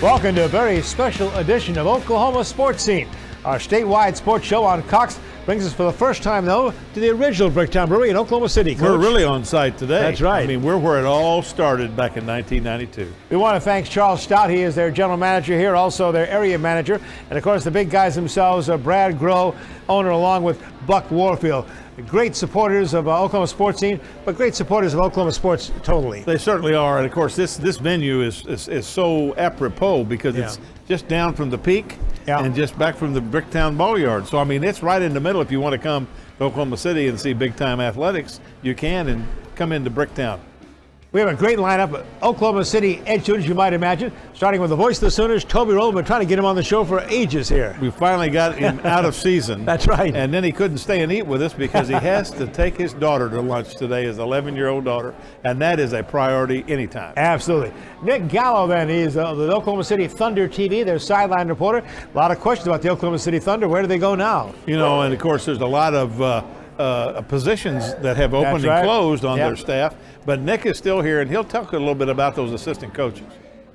Welcome to a very special edition of Oklahoma Sports Scene. Our statewide sports show on Cox brings us for the first time, though, to the original Bricktown Brewery in Oklahoma City. Coach. We're really on site today. That's right. I mean, we're where it all started back in 1992. We want to thank Charles Stout. He is their general manager here, also their area manager. And, of course, the big guys themselves, Brad Groh, owner, along with Buck Warfield. Great supporters of Oklahoma Sports Scene, but great supporters of Oklahoma sports totally. They certainly are. And, of course, this venue is so apropos because it's just down from the peak and just back from the Bricktown Ball Yard. So, I mean, it's right in the middle. If you want to come to Oklahoma City and see big-time athletics, you can, and come into Bricktown. We have a great lineup. Oklahoma City edge students, you might imagine, starting with the voice of the Sooners, Toby Rowland. We're trying to get him on the show for ages here. We finally got him out of season. That's right. And then he couldn't stay and eat with us because he has to take his daughter to lunch today, his 11-year-old daughter, and that is a priority anytime. Absolutely. Nick Gallo, then, he's the Oklahoma City Thunder TV, their sideline reporter. A lot of questions about the Oklahoma City Thunder. Where do they go now? You know, and of course, there's a lot of positions that have opened and closed on their staff, but Nick is still here, and he'll talk a little bit about those assistant coaches.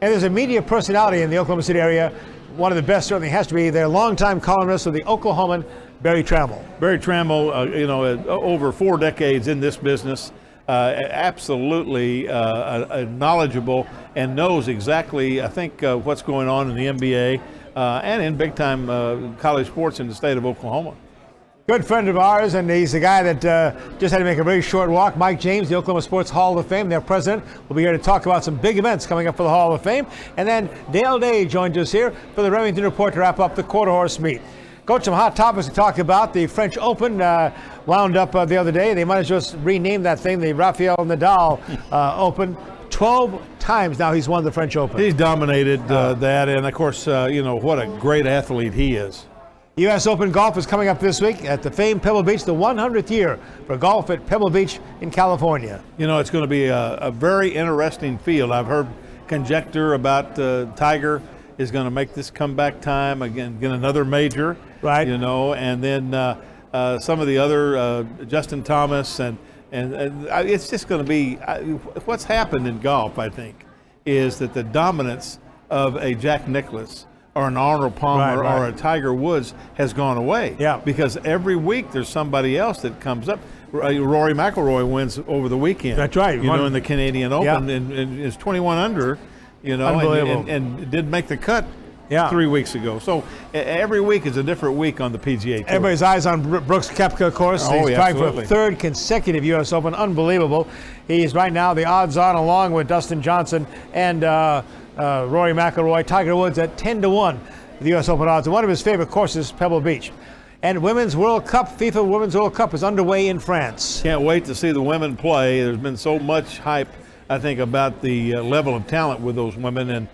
And there's a media personality in the Oklahoma City area. One of the best certainly has to be their longtime columnist of the Oklahoman, Barry Trammell. Barry Trammell, over 4 decades in this business, absolutely knowledgeable and knows exactly, I think, what's going on in the NBA and in big-time college sports in the state of Oklahoma. Good friend of ours, and he's the guy that just had to make a very short walk. Mike James, the Oklahoma Sports Hall of Fame, their president, will be here to talk about some big events coming up for the Hall of Fame. And then Dale Day joins us here for the Remington Report to wrap up the quarter horse meet. Coach, some hot topics to talk about. The French Open wound up the other day. They might as well just rename that thing the Rafael Nadal Open. 12 times now he's won the French Open. He's dominated that, and of course, what a great athlete he is. U.S. Open golf is coming up this week at the famed Pebble Beach, the 100th year for golf at Pebble Beach in California. You know, it's going to be a very interesting field. I've heard conjecture about Tiger is going to make this comeback time, again, get another major. Right. You know, and then some of the other, Justin Thomas, and it's just going to be, what's happened in golf, I think, is that the dominance of a Jack Nicklaus or an Arnold Palmer or a Tiger Woods has gone away. Yeah. Because every week there's somebody else that comes up. Rory McIlroy wins over the weekend. That's right. In the Canadian Open and is 21 under, Unbelievable. and did make the cut 3 weeks ago. So every week is a different week on the PGA Tour. Everybody's eyes on Brooks Koepka, of course. He's trying for a third consecutive U.S. Open. Unbelievable. He's right now the odds-on along with Dustin Johnson and Rory McIlroy. Tiger Woods at 10-1, the U.S. Open odds. And one of his favorite courses, Pebble Beach. And Women's World Cup, FIFA Women's World Cup is underway in France. Can't wait to see the women play. There's been so much hype, I think, about the level of talent with those women, and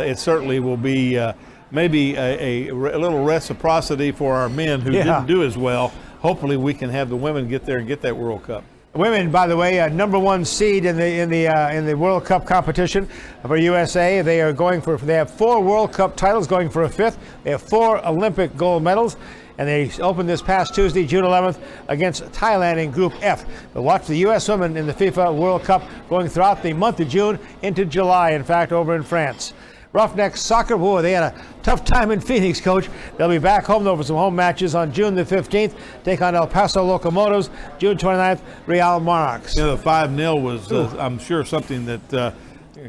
it certainly will be maybe a little reciprocity for our men who didn't do as well. Hopefully we can have the women get there and get that World Cup. Women, by the way, number 1 seed in the World Cup competition for USA. They have 4 World Cup titles, going for a 5th. They have 4 Olympic gold medals, and they opened this past Tuesday, June 11th, against Thailand in Group F. But watch the U.S. women in the FIFA World Cup going throughout the month of June into July, in fact, over in France. Roughneck Soccer, boy, they had a tough time in Phoenix, Coach. They'll be back home, though, for some home matches on June the 15th. Take on El Paso Locomotives, June 29th, Real Monarchs. The 5-0 was, I'm sure, something that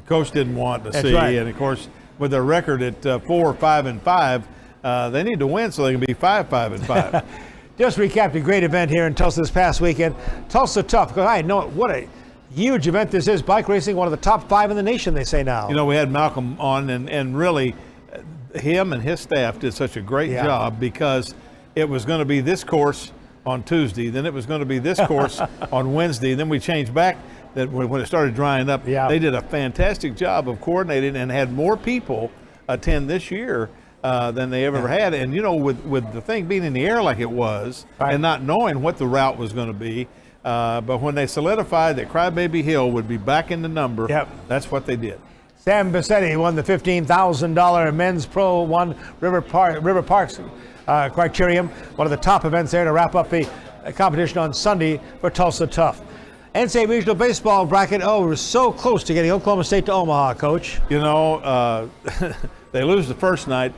Coach didn't want to see. Right. And, of course, with their record at 4-5-5, they need to win so they can be 5-5-5. Just recapped a great event here in Tulsa this past weekend. Tulsa Tough, because I know what a huge event this is. Bike racing, one of the top 5 in the nation, they say now. We had Malcolm on, and really, him and his staff did such a great job, because it was going to be this course on Tuesday, then it was going to be this course on Wednesday, and then we changed back that when it started drying up. They did a fantastic job of coordinating and had more people attend this year than they ever had. And, with the thing being in the air like it was, and not knowing what the route was going to be, but when they solidified that Crybaby Hill would be back in the number, that's what they did. Sam Bassetti won the $15,000 men's Pro 1 River Parks Criterium, one of the top events there to wrap up the competition on Sunday for Tulsa Tough. NCAA Regional Baseball bracket. Oh, we're so close to getting Oklahoma State to Omaha, Coach. You know, they lose the first night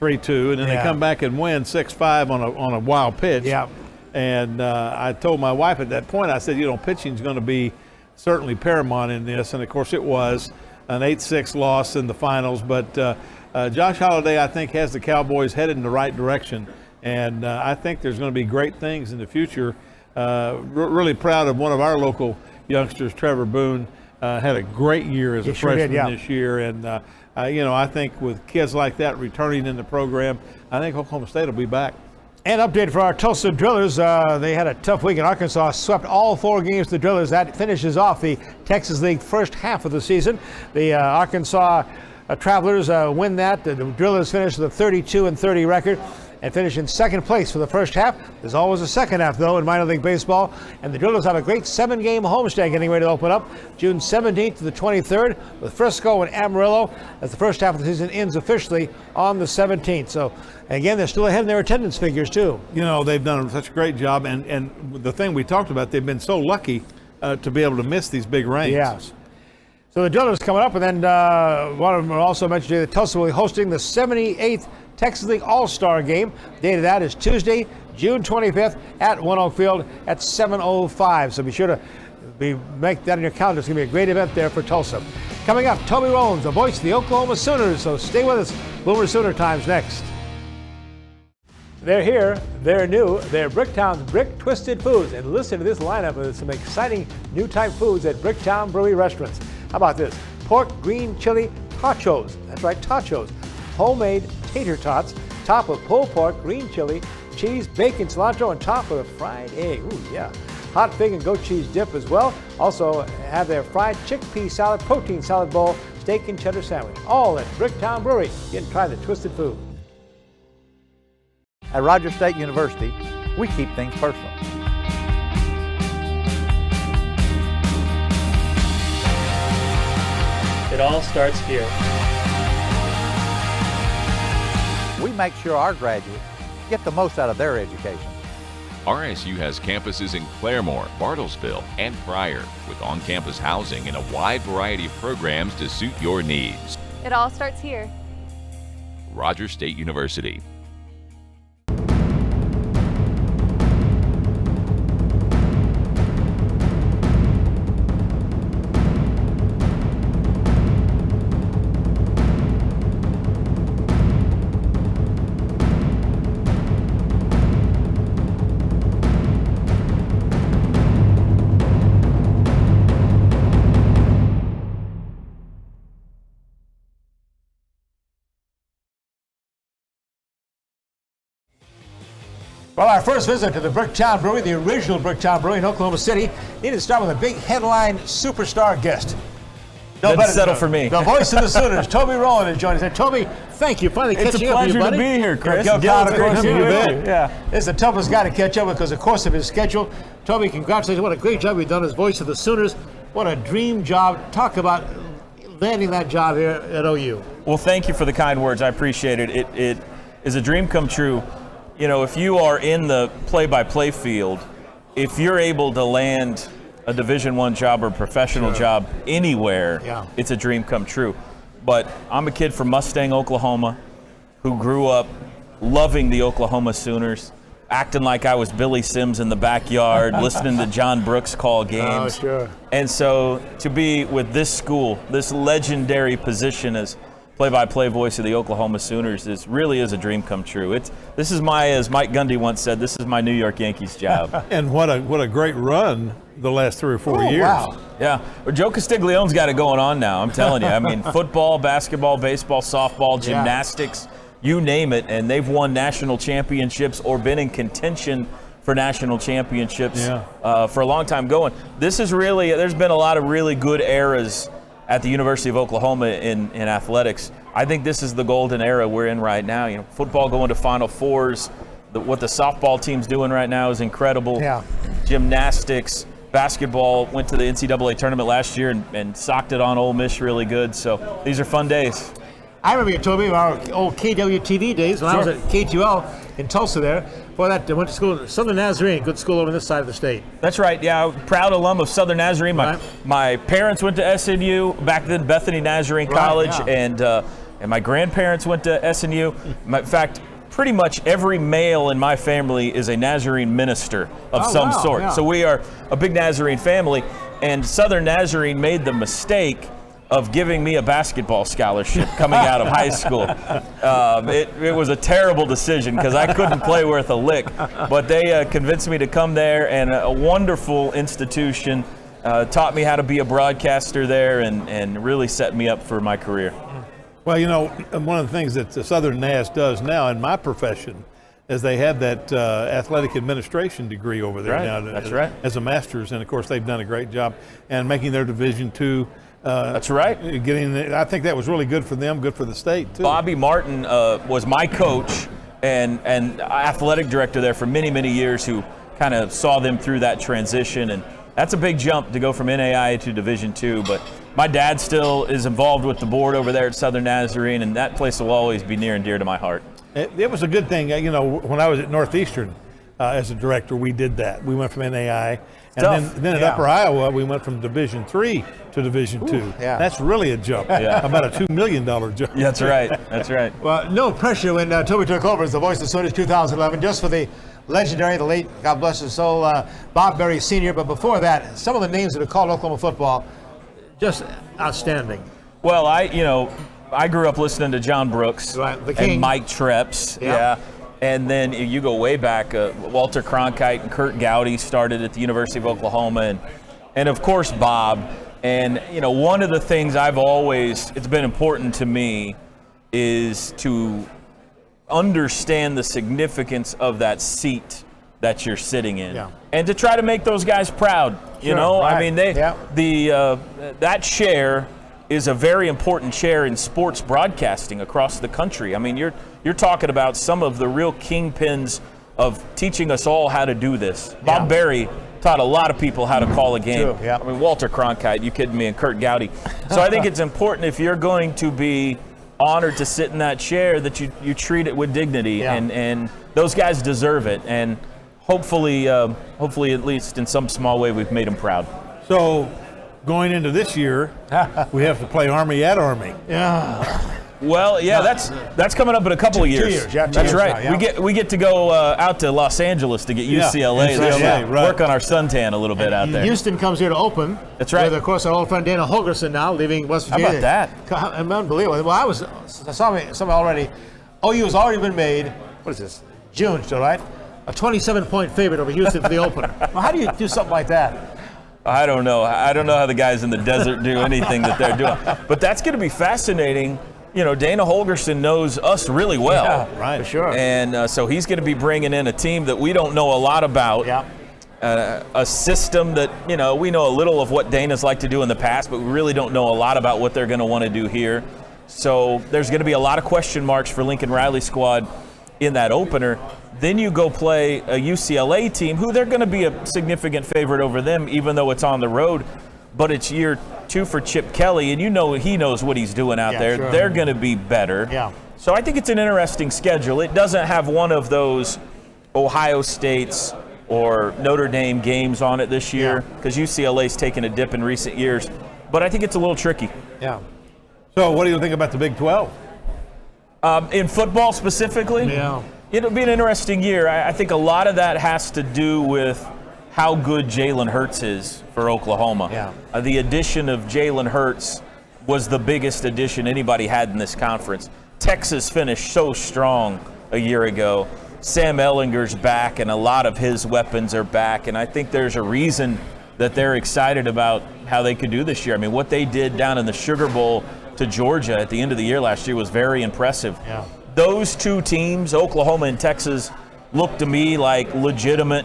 3-2, and then they come back and win 6-5 on a wild pitch. Yeah. And I told my wife at that point, I said, you know, pitching's going to be certainly paramount in this. And, of course, it was an 8-6 loss in the finals. But Josh Holliday, I think, has the Cowboys headed in the right direction. And I think there's going to be great things in the future. Really proud of one of our local youngsters, Trevor Boone. Had a great year as a freshman this year. And, you know, I think with kids like that returning in the program, I think Oklahoma State will be back. And update for our Tulsa Drillers. They had a tough week in Arkansas, swept all 4 games to the Drillers. That finishes off the Texas League first half of the season. The Arkansas Travelers win that. The Drillers finish with a 32-30 record and finish in second place for the first half. There's always a second half, though, in minor league baseball. And the Drillers have a great 7-game homestand getting ready to open up June 17th to the 23rd with Frisco and Amarillo, as the first half of the season ends officially on the 17th. So, again, they're still ahead in their attendance figures, too. You know, they've done such a great job. And the thing we talked about, they've been so lucky to be able to miss these big rains. Yes. So the Drillers coming up, and then one of them also mentioned today that Tulsa will be hosting the 78th Texas League All-Star Game. The date of that is Tuesday, June 25th at One Oak Field at 7:05. So be sure to make that in your calendar. It's going to be a great event there for Tulsa. Coming up, Toby Rowlands, the voice of the Oklahoma Sooners. So stay with us. Boomer Sooner Time's next. They're here, they're new, they're Bricktown's Brick Twisted Foods. And listen to this lineup of some exciting new type foods at Bricktown Brewery restaurants. How about this? Pork green chili tachos. That's right, tachos. Homemade tater tots, top of pulled pork, green chili, cheese, bacon, cilantro, and top with a fried egg. Ooh, yeah. Hot fig and goat cheese dip as well. Also have their fried chickpea salad, protein salad bowl, steak and cheddar sandwich. All at Bricktown Brewery. Get and try the twisted food. At Rogers State University, we keep things personal. It all starts here. We make sure our graduates get the most out of their education. RSU has campuses in Claremore, Bartlesville, and Pryor, with on-campus housing and a wide variety of programs to suit your needs. It all starts here. Rogers State University. Well, our first visit to the Bricktown Brewery, the original Bricktown Brewery in Oklahoma City, need to start with a big headline superstar guest. Doesn't settle for me. The voice of the Sooners, Toby Rowland, is joining us. Toby, thank you. Finally catching up with you, buddy. It's a pleasure to be here, Chris. This is the toughest guy to catch up with because, of course, of his schedule. Toby, congratulations. What a great job you've done as voice of the Sooners. What a dream job. Talk about landing that job here at OU. Well, thank you for the kind words. I appreciate it. It is a dream come true. You know, if you are in the play-by-play field, if you're able to land a Division I job or professional job anywhere, it's a dream come true. But I'm a kid from Mustang, Oklahoma, who grew up loving the Oklahoma Sooners, acting like I was Billy Sims in the backyard, listening to John Brooks call games. Oh, sure. And so to be with this school, this legendary position as play-by-play voice of the Oklahoma Sooners really is a dream come true. This is as Mike Gundy once said, this is my New York Yankees job. And what a great run the last 3 or 4 years. Wow. Yeah. Well, Joe Castiglione's got it going on now, I'm telling you. I mean, football, basketball, baseball, softball, gymnastics, you name it, and they've won national championships or been in contention for national championships for a long time going. This is really, there's been a lot of really good eras at the University of Oklahoma in athletics. I think this is the golden era we're in right now. You know, football going to Final Fours. What the softball team's doing right now is incredible. Yeah. Gymnastics, basketball went to the NCAA tournament last year and socked it on Ole Miss really good. So these are fun days. I remember you told me about our old KWTV days when I was at K2L. in Tulsa there. Before that, they went to school at Southern Nazarene, good school over this side of the state. That's right. Yeah, proud alum of Southern Nazarene. My parents went to SNU back then, Bethany Nazarene College, yeah. and my grandparents went to SNU. In fact, pretty much every male in my family is a Nazarene minister of some sort. Yeah. So we are a big Nazarene family, and Southern Nazarene made the mistake of giving me a basketball scholarship coming out of high school. It was a terrible decision because I couldn't play worth a lick, but they convinced me to come there, and a wonderful institution taught me how to be a broadcaster there and really set me up for my career. Well, you know, one of the things that the Southern Naz does now in my profession is they have that athletic administration degree over there now. That's right. As a master's, and of course they've done a great job and making their Division II. That's right. I think that was really good for them, good for the state too. Bobby Martin was my coach and athletic director there for many, many years, who kind of saw them through that transition. And that's a big jump to go from NAIA to Division II. But my dad still is involved with the board over there at Southern Nazarene, and that place will always be near and dear to my heart. It was a good thing. You know, when I was at Northeastern as a director, we did that. We went from NAIA. And then at Upper Iowa, we went from Division III to Division II. Yeah. That's really a jump. About a $2 million jump. That's right. That's right. Well, no pressure when Toby took over as the voice of Sooners 2011, just for the legendary, the late, God bless his soul, Bob Berry Sr. But before that, some of the names that have called Oklahoma football, just outstanding. Well, I grew up listening to John Brooks the King. And Mike Treps. Yeah. And then you go way back, Walter Cronkite and Kurt Gowdy started at the University of Oklahoma, and of course Bob. And one of the things it's been important to me is to understand the significance of that seat that you're sitting in, and to try to make those guys proud. Right. I mean, that chair is a very important chair in sports broadcasting across the country. I mean, you're talking about some of the real kingpins of teaching us all how to do this. Bob Berry taught a lot of people how to call a game. True, yeah. I mean, Walter Cronkite, you kidding me, and Kurt Gowdy. So I think it's important, if you're going to be honored to sit in that chair, that you treat it with dignity, and those guys deserve it. And hopefully, at least in some small way, we've made them proud. So going into this year, we have to play Army at Army. Yeah. Well, that's coming up in a couple of years. 2 years, yeah. That's right. Now, we get to go out to Los Angeles to get UCLA. Right. Work on our suntan a little bit out there. Houston comes here to open. That's right. With, of course, our old friend Dana Holgerson now leaving West Virginia. How about that? Unbelievable. Well, I saw something already. OU has already been made. What is this? June still, right? A 27-point favorite over Houston for the opener. Well, how do you do something like that? I don't know. I don't know how the guys in the desert do anything that they're doing. But that's going to be fascinating. Dana Holgerson knows us really well. Yeah, right. For sure. And so he's going to be bringing in a team that we don't know a lot about. Yeah. A system that, we know a little of what Dana's like to do in the past, but we really don't know a lot about what they're going to want to do here. So there's going to be a lot of question marks for Lincoln Riley's squad in that opener. Then you go play a UCLA team who they're going to be a significant favorite over them, even though it's on the road. But it's year 2 for Chip Kelly, and he knows what he's doing out there. Sure. They're going to be better. Yeah. So I think it's an interesting schedule. It doesn't have one of those Ohio State's or Notre Dame games on it this year, because UCLA's taken a dip in recent years. But I think it's a little tricky. Yeah. So what do you think about the Big 12? In football specifically? Yeah. It'll be an interesting year. I think a lot of that has to do with how good Jalen Hurts is for Oklahoma. Yeah. The addition of Jalen Hurts was the biggest addition anybody had in this conference. Texas finished so strong a year ago. Sam Ehlinger's back, and a lot of his weapons are back, and I think there's a reason that they're excited about how they could do this year. I mean, what they did down in the Sugar Bowl to Georgia at the end of the year last year was very impressive. Yeah. Those two teams, Oklahoma and Texas, look to me like legitimate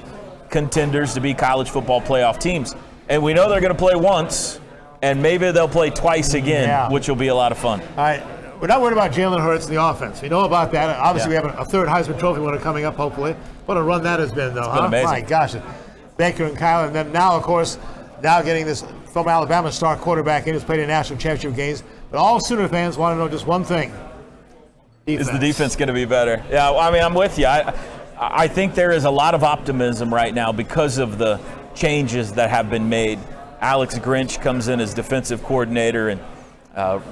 contenders to be college football playoff teams. And we know they're going to play once, and maybe they'll play twice again, which will be a lot of fun. All right. We're not worried about Jalen Hurts and the offense. We know about that. Obviously, we have a third Heisman Trophy winner coming up, hopefully. What a run that has been, though. It's been amazing. My gosh. Baker and Kyle, and then now, of course, getting this from Alabama star quarterback in who's played in national championship games. But all Sooner fans want to know just one thing. Is the defense going to be better? Yeah, I mean, I'm with you. I think there is a lot of optimism right now because of the changes that have been made. Alex Grinch comes in as defensive coordinator, and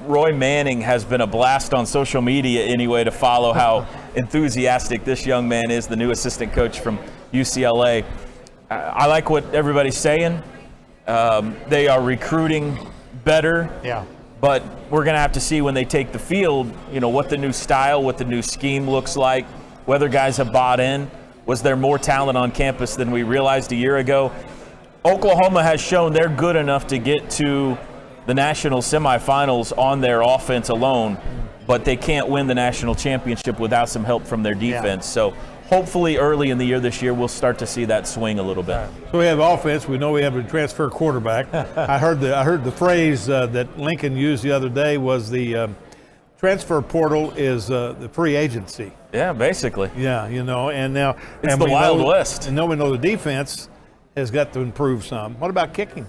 Roy Manning has been a blast on social media anyway to follow how enthusiastic this young man is, the new assistant coach from UCLA. I like what everybody's saying. They are recruiting better. Yeah. But we're going to have to see when they take the field, what the new style, what the new scheme looks like, whether guys have bought in. Was there more talent on campus than we realized a year ago? Oklahoma has shown they're good enough to get to the national semifinals on their offense alone, but they can't win the national championship without some help from their defense. Yeah. So hopefully early in the year this year, we'll start to see that swing a little bit. So we have offense. We know we have a transfer quarterback. I heard the phrase that Lincoln used the other day was the transfer portal is the free agency. Yeah, basically. Yeah, and now it's the Wild West. And now we know the defense has got to improve some. What about kicking?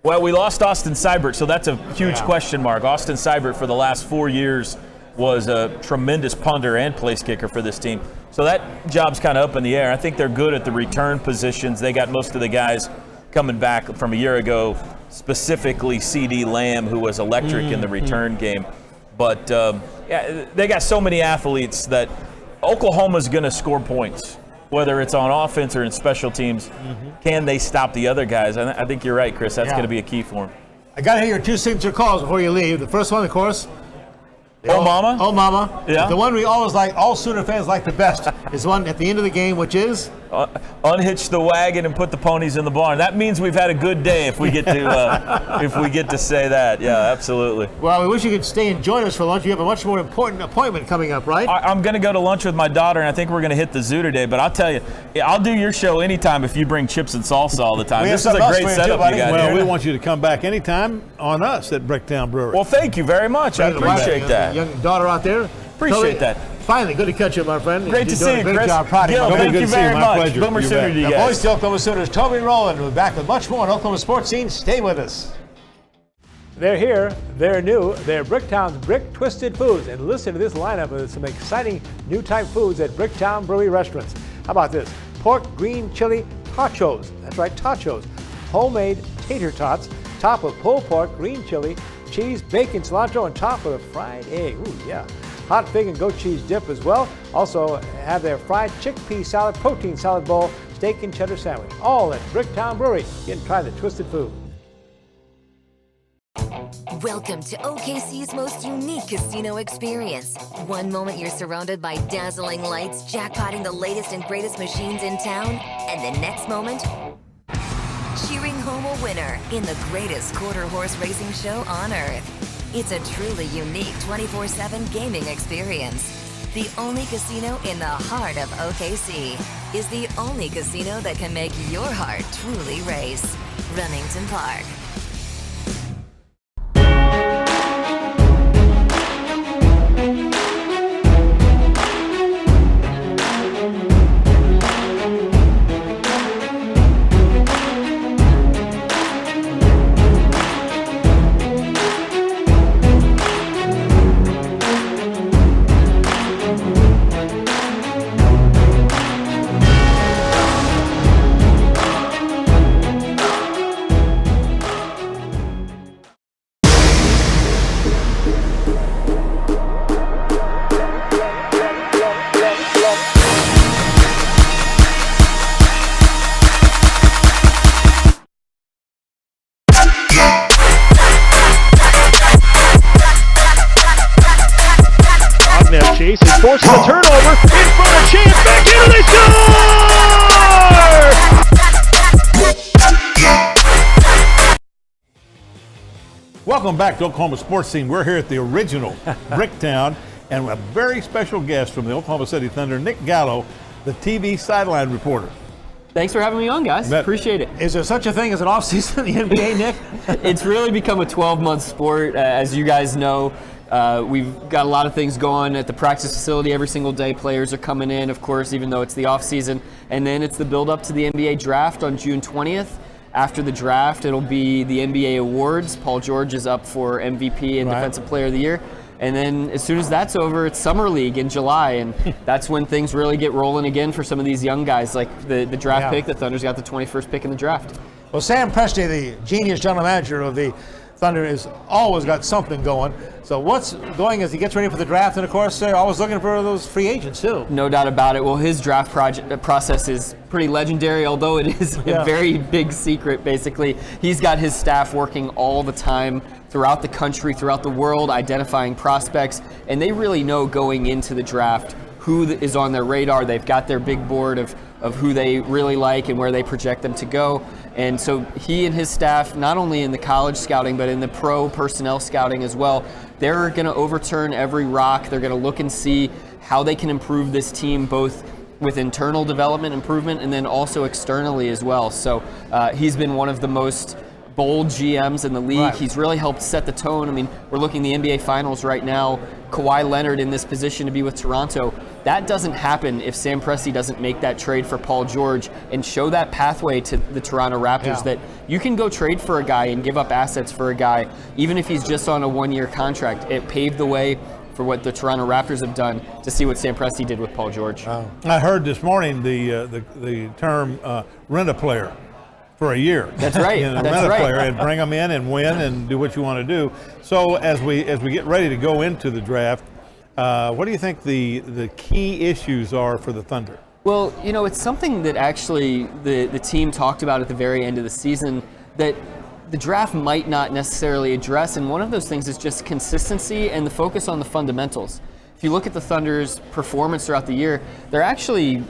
Well, we lost Austin Seibert, so that's a huge question mark. Austin Seibert for the last 4 years was a tremendous punter and place kicker for this team. So that job's kind of up in the air. I think they're good at the return positions. They got most of the guys coming back from a year ago, specifically C.D. Lamb, who was electric in the return game. But they got so many athletes that Oklahoma's going to score points, whether it's on offense or in special teams. Can they stop the other guys? I think you're right, Chris. That's going to be a key for them. I got to hear your two signature calls before you leave. The first one, of course. Oh, Mama? Oh, Mama. Yeah. The one we always like, all Sooner fans like the best, is one at the end of the game, which is? Unhitch the wagon and put the ponies in the barn. That means we've had a good day if we get to say that. Yeah, absolutely. Well, we wish you could stay and join us for lunch. You have a much more important appointment coming up, right? I'm going to go to lunch with my daughter, and I think we're going to hit the zoo today. But I'll tell you, I'll do your show anytime if you bring chips and salsa all the time. This is a great setup you got here. We want you to come back anytime on us at Bricktown Brewery. Well, thank you very much. I appreciate that. Young daughter out there. Appreciate that. Finally, good to catch you, my friend. Great to see you, Chris. Job. Gil, thank you very much. Boomer Sooner to you guys. Voice to Oklahoma Sooners, Toby Rowland. We'll be back with much more on Oklahoma Sports Scene. Stay with us. They're here. They're new. They're Bricktown's Brick Twisted Foods. And listen to this lineup of some exciting new type foods at Bricktown Brewery restaurants. How about this? Pork green chili tachos. That's right, tachos. Homemade tater tots, top with pulled pork, green chili, cheese, bacon, cilantro, and top with a fried egg. Ooh, yeah. Hot fig and goat cheese dip as well. Also have their fried chickpea salad, protein salad bowl, steak and cheddar sandwich. All at Bricktown Brewery. Get and try the twisted food. Welcome to OKC's most unique casino experience. One moment you're surrounded by dazzling lights, jackpotting the latest and greatest machines in town, and the next moment, cheering home a winner in the greatest quarter horse racing show on earth. It's a truly unique 24/7 gaming experience. The only casino in the heart of OKC is the only casino that can make your heart truly race. Remington Park. Forces a turnover in front of Chance, back in and they score! Welcome back to Oklahoma Sports Scene. We're here at the original Bricktown, and a very special guest from the Oklahoma City Thunder, Nick Gallo, the TV sideline reporter. Thanks for having me on, guys. Appreciate it. Is there such a thing as an offseason in the NBA, Nick? It's really become a 12-month sport. As you guys know, we've got a lot of things going at the practice facility every single day. Players are coming in, of course, even though it's the off season. And then it's the build up to the NBA draft on June 20th. After the draft, it'll be the NBA awards. Paul George is up for MVP and Defensive Player of the Year. And then as soon as that's over, it's Summer League in July, and that's when things really get rolling again for some of these young guys, like the draft pick. The Thunder's got the 21st pick in the draft. Well, Sam Presti, the genius general manager of the Thunder, has always got something going. So what's going as he gets ready for the draft? And of course, they're always looking for those free agents too. No doubt about it. Well, his draft process is pretty legendary, although it is a very big secret, basically. He's got his staff working all the time throughout the country, throughout the world, identifying prospects, and they really know going into the draft who is on their radar. They've got their big board of who they really like and where they project them to go. And so he and his staff, not only in the college scouting, but in the pro personnel scouting as well, they're going to overturn every rock. They're going to look and see how they can improve this team, both with internal development improvement and then also externally as well. So he's been one of the most bold GMs in the league. Right. He's really helped set the tone. I mean, we're looking at the NBA Finals right now. Kawhi Leonard in this position to be with Toronto. That doesn't happen if Sam Presti doesn't make that trade for Paul George and show that pathway to the Toronto Raptors that you can go trade for a guy and give up assets for a guy, even if he's just on a one-year contract. It paved the way for what the Toronto Raptors have done to see what Sam Presti did with Paul George. I heard this morning the term rent a player for a year. That's right. Rent That's a right. player and bring them in and win and do what you want to do. So as we get ready to go into the draft, what do you think the key issues are for the Thunder? Well, you know, it's something that actually the team talked about at the very end of the season that the draft might not necessarily address, and one of those things is just consistency and the focus on the fundamentals. If you look at the Thunder's performance throughout the year, they're actually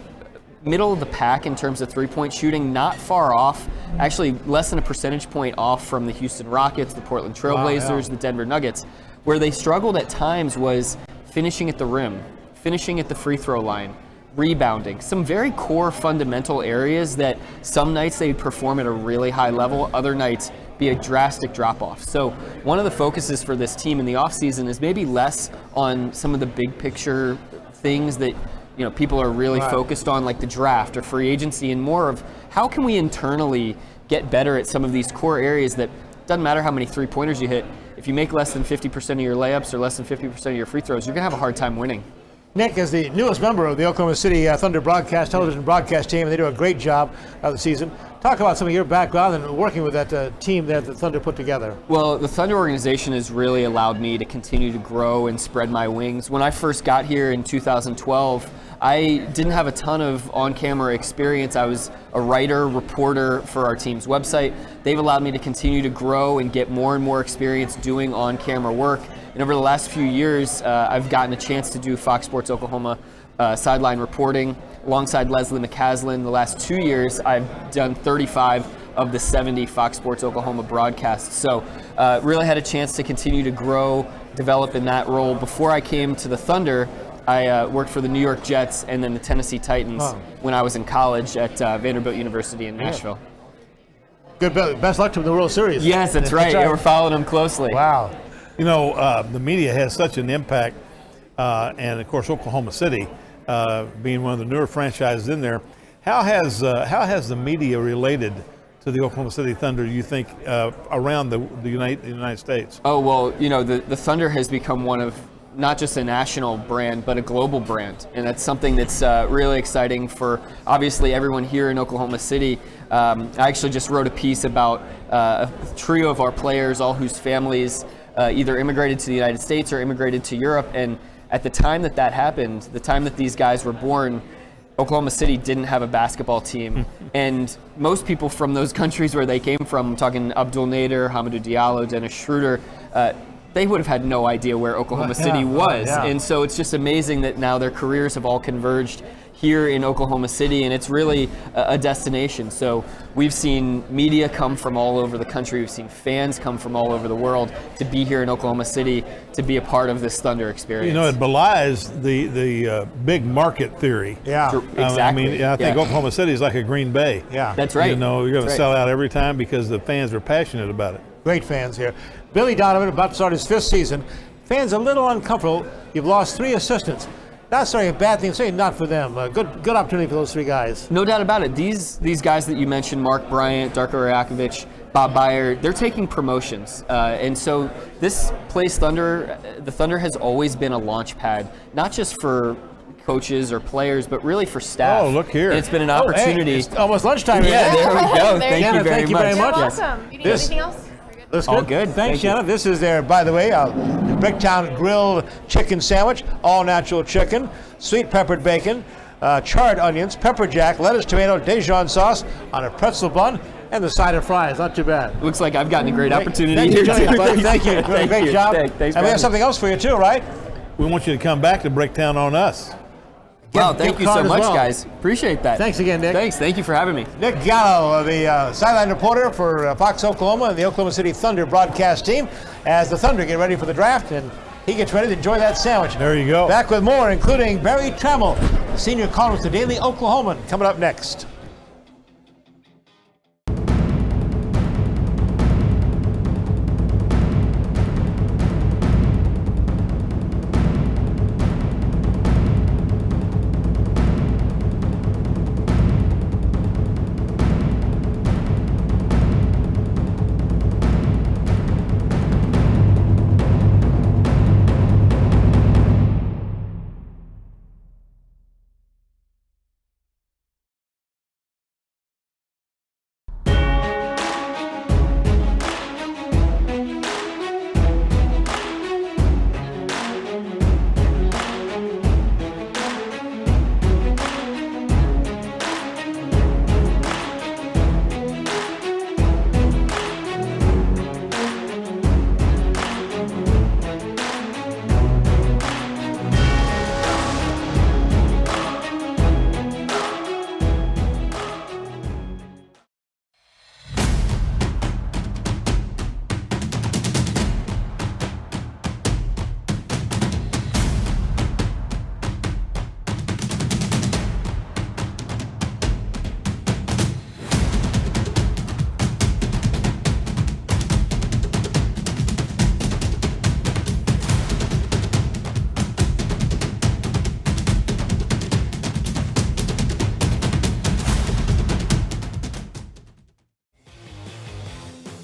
middle of the pack in terms of three-point shooting, not far off, actually less than a percentage point off from the Houston Rockets, the Portland Trailblazers, the Denver Nuggets. Where they struggled at times was finishing at the rim, finishing at the free throw line, rebounding, some very core fundamental areas that some nights they perform at a really high level, other nights be a drastic drop-off. So one of the focuses for this team in the offseason is maybe less on some of the big picture things that people are really focused on, like the draft or free agency, and more of how can we internally get better at some of these core areas that doesn't matter how many three-pointers you hit. If you make less than 50% of your layups or less than 50% of your free throws, you're going to have a hard time winning. Nick is the newest member of the Oklahoma City Thunder television broadcast team, and they do a great job of the season. Talk about some of your background and working with that team that the Thunder put together. Well, the Thunder organization has really allowed me to continue to grow and spread my wings. When I first got here in 2012, I didn't have a ton of on-camera experience. I was a writer, reporter for our team's website. They've allowed me to continue to grow and get more and more experience doing on-camera work. And over the last few years, I've gotten a chance to do Fox Sports Oklahoma sideline reporting alongside Leslie McCaslin. The last 2 years, I've done 35 of the 70 Fox Sports Oklahoma broadcasts. So really had a chance to continue to grow, develop in that role. Before I came to the Thunder, I worked for the New York Jets and then the Tennessee Titans when I was in college at Vanderbilt University in Nashville. Good, best luck to the World Series. Yes, that's right. Yeah, we're following them closely. Wow. The media has such an impact, and of course Oklahoma City being one of the newer franchises in there. How has the media related to the Oklahoma City Thunder, you think, around the United States? Oh, well, the Thunder has become one of not just a national brand, but a global brand. And that's something that's really exciting for, obviously, everyone here in Oklahoma City. I actually just wrote a piece about a trio of our players, all whose families either immigrated to the United States or immigrated to Europe. And at the time that happened, the time that these guys were born, Oklahoma City didn't have a basketball team. And most people from those countries where they came from, I'm talking Abdul Nader, Hamidou Diallo, Dennis Schroeder, they would have had no idea where Oklahoma City was. And so it's just amazing that now their careers have all converged here in Oklahoma City, and it's really a destination. So we've seen media come from all over the country. We've seen fans come from all over the world to be here in Oklahoma City to be a part of this Thunder experience. It belies the big market theory. Yeah, exactly. I think Oklahoma City is like a Green Bay. Yeah, that's right. You're going to sell out every time because the fans are passionate about it. Great fans here. Billy Donovan about to start his 5th season. Fans a little uncomfortable. You've lost 3 assistants. Not necessarily a bad thing, saying not for them. Good opportunity for those 3 guys. No doubt about it. These guys that you mentioned, Mark Bryant, Darko Rajakovic, Bob Byer, they're taking promotions. And so this place, the Thunder has always been a launch pad, not just for coaches or players, but really for staff. Oh, look here. And it's been an opportunity. Hey, it's almost lunchtime. Yeah, there we go. Thank you very much. You're Yes. welcome. You need This- anything else? That's All good. good. Thanks, Thank you. Shanna. This is their, by the way, Bricktown grilled chicken sandwich, all natural chicken, sweet peppered bacon, charred onions, pepper jack, lettuce, tomato, Dijon sauce on a pretzel bun, and the side of fries. Not too bad. Looks like I've gotten a great opportunity Thank you, here. Johnny. too. Bud. Thank you. You're doing a great job. Thanks for And we having have something else for you too, right? We want you to come back to Bricktown on us. Wow, Gift thank you so card as much, well. guys. Appreciate that. Thanks again, Nick. Thanks. Thank you for having me. Nick Gallo, the sideline reporter for Fox Oklahoma and the Oklahoma City Thunder broadcast team, as the Thunder get ready for the draft, and he gets ready to enjoy that sandwich. There you go. Back with more, including Barry Trammell, senior columnist of Daily Oklahoman, coming up next.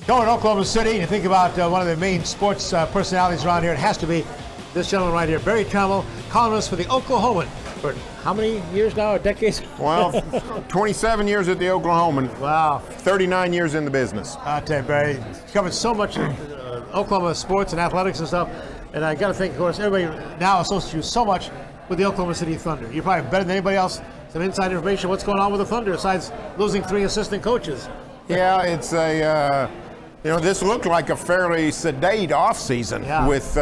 Going to Oklahoma City, you think about one of the main sports personalities around here, it has to be this gentleman right here, Barry Trammell, columnist for the Oklahoman. For how many years now, decades? Well, 27 years at the Oklahoman. Wow. 39 years in the business. I'll tell you, Barry, you've covered so much Oklahoma sports and athletics and stuff, and I got to think, of course, everybody now associates you so much with the Oklahoma City Thunder. You're probably better than anybody else, some inside information, what's going on with the Thunder, besides losing 3 assistant coaches. Yeah, it's a, this looked like a fairly sedate offseason with,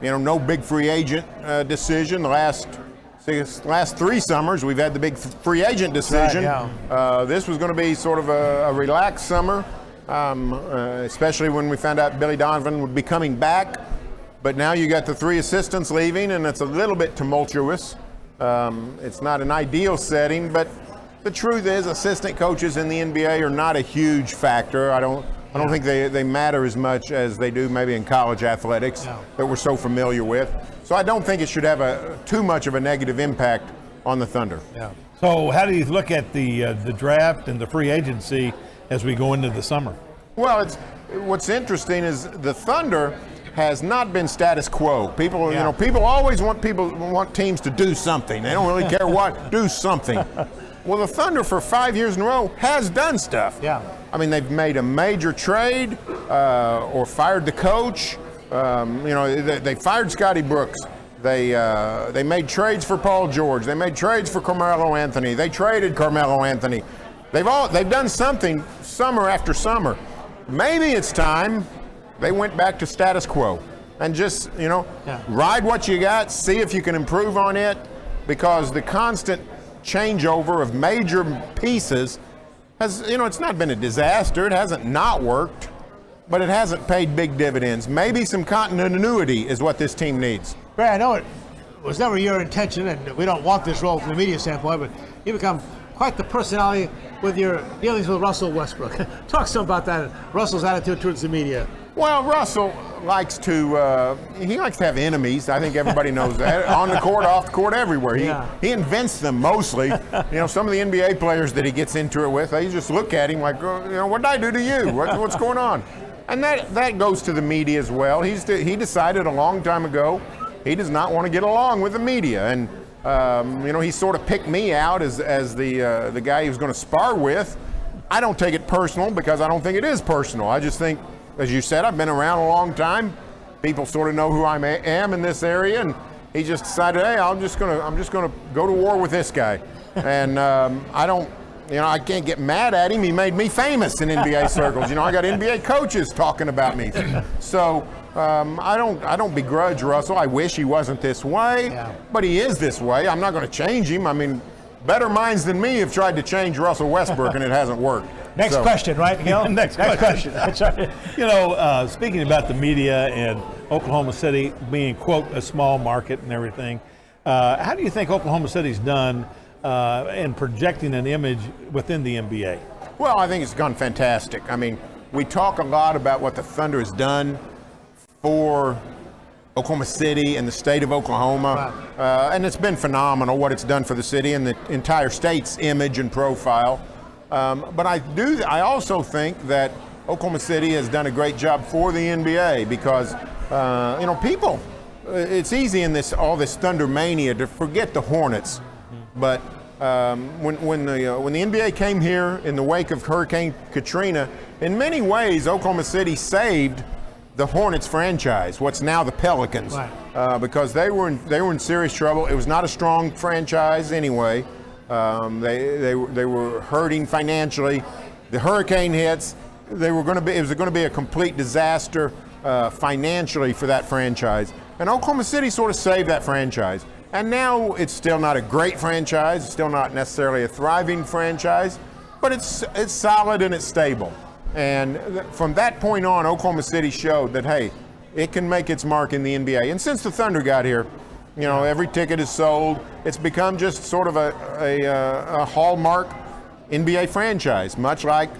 no big free agent decision. The last 3 summers, we've had the big free agent decision. Right, this was going to be sort of a relaxed summer, especially when we found out Billy Donovan would be coming back. But now you got the 3 assistants leaving, and it's a little bit tumultuous. It's not an ideal setting, but the truth is assistant coaches in the NBA are not a huge factor. I don't think they matter as much as they do maybe in college athletics that we're so familiar with. So I don't think it should have too much of a negative impact on the Thunder. Yeah. So how do you look at the draft and the free agency as we go into the summer? Well, what's interesting is the Thunder has not been status quo. People, people always want teams to do something. They don't really care what, do something. Well, the Thunder for 5 years in a row has done stuff. Yeah. I mean, they've made a major trade or fired the coach. They fired Scotty Brooks. They made trades for Paul George. They made trades for Carmelo Anthony. They traded Carmelo Anthony. They've done something summer after summer. Maybe it's time they went back to status quo and just, ride what you got, see if you can improve on it, because the constant changeover of major pieces has, it's not been a disaster. It hasn't not worked, but it hasn't paid big dividends. Maybe some continuity is what this team needs. Barry, I know it was never your intention, and we don't want this role from the media standpoint, but you become quite the personality with your dealings with Russell Westbrook. Talk some about that, Russell's attitude towards the media. Well, Russell, likes to have enemies. I think everybody knows that. On the court, off the court, everywhere. He invents them mostly. Some of the NBA players that he gets into it with, they just look at him like, what did I do to you? What's going on? And that goes to the media as well. He decided a long time ago he does not want to get along with the media, and he sort of picked me out as the guy he was going to spar with. I don't take it personal because I don't think it is personal. I just think, as you said, I've been around a long time. People sort of know who I am in this area, and he just decided, hey, I'm just gonna go to war with this guy, and I can't get mad at him. He made me famous in NBA circles. I got NBA coaches talking about me. So I don't begrudge Russell. I wish he wasn't this way, but he is this way. I'm not going to change him. I mean, better minds than me have tried to change Russell Westbrook, and it hasn't worked. Next question, right, Miguel? Next question. Speaking about the media and Oklahoma City being, quote, a small market and everything, how do you think Oklahoma City's done in projecting an image within the NBA? Well, I think it's gone fantastic. I mean, we talk a lot about what the Thunder has done for Oklahoma City and the state of Oklahoma, and it's been phenomenal what it's done for the city and the entire state's image and profile. But I also think that Oklahoma City has done a great job for the NBA because people. It's easy in all this Thunder mania to forget the Hornets, but when the NBA came here in the wake of Hurricane Katrina, in many ways Oklahoma City saved the Hornets franchise, what's now the Pelicans, because they were in serious trouble. It was not a strong franchise anyway. They were hurting financially. The hurricane hits. It was going to be a complete disaster financially for that franchise. And Oklahoma City sort of saved that franchise. And now it's still not a great franchise. It's still not necessarily a thriving franchise, but it's solid and it's stable. And from that point on, Oklahoma City showed that, hey, it can make its mark in the NBA. And since the Thunder got here, every ticket is sold. It's become just sort of a hallmark NBA franchise, much like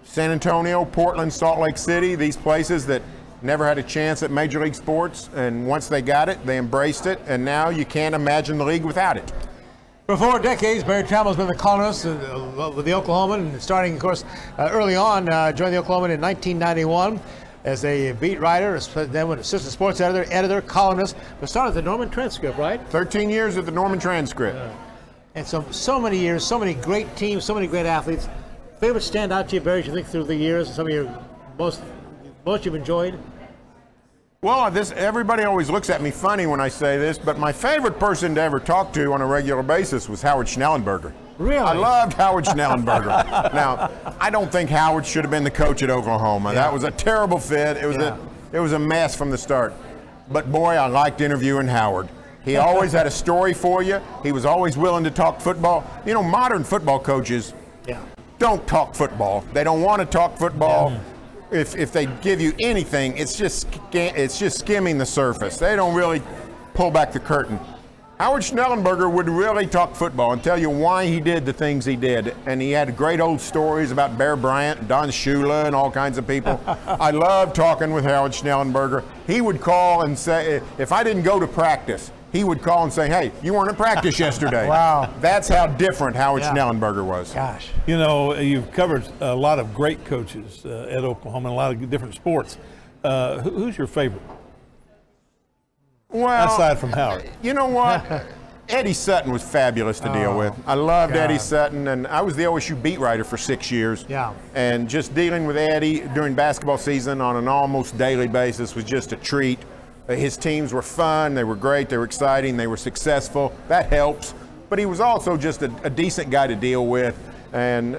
San Antonio, Portland, Salt Lake City, these places that never had a chance at Major League sports. And once they got it, they embraced it. And now you can't imagine the league without it. For 4 decades, Barry Trammell's been the columnist with the Oklahoman, and starting, of course, early on, joined the Oklahoman in 1991 as a beat writer, then went assistant sports editor, columnist, but started at the Norman Transcript, right? 13 years at the Norman Transcript. And so many years, so many great teams, so many great athletes. Favorites stand out to you, Barry, you think through the years, some of your most you've enjoyed? Well, everybody always looks at me funny when I say this, but my favorite person to ever talk to on a regular basis was Howard Schnellenberger. Really? I loved Howard Schnellenberger. Now, I don't think Howard should have been the coach at Oklahoma. That was a terrible fit. It was a mess from the start. But boy, I liked interviewing Howard. He always had a story for you. He was always willing to talk football. Modern football coaches don't talk football. They don't want to talk football. If they give you anything, it's just skimming the surface. They don't really pull back the curtain. Howard Schnellenberger would really talk football and tell you why he did the things he did. And he had great old stories about Bear Bryant and Don Shula and all kinds of people. I loved talking with Howard Schnellenberger. He would call and say, if I didn't go to practice, he would call and say, hey, you weren't at practice yesterday. Wow. That's how different Howard Schnellenberger was. Gosh. You've covered a lot of great coaches at Oklahoma in a lot of different sports. Who's your favorite? Well, aside from Howard. You know what? Eddie Sutton was fabulous to deal with. I loved Eddie Sutton, and I was the OSU beat writer for 6 years. Yeah. And just dealing with Eddie during basketball season on an almost daily basis was just a treat. His teams were fun, they were great, they were exciting, they were successful. That helps. But he was also just a decent guy to deal with. And,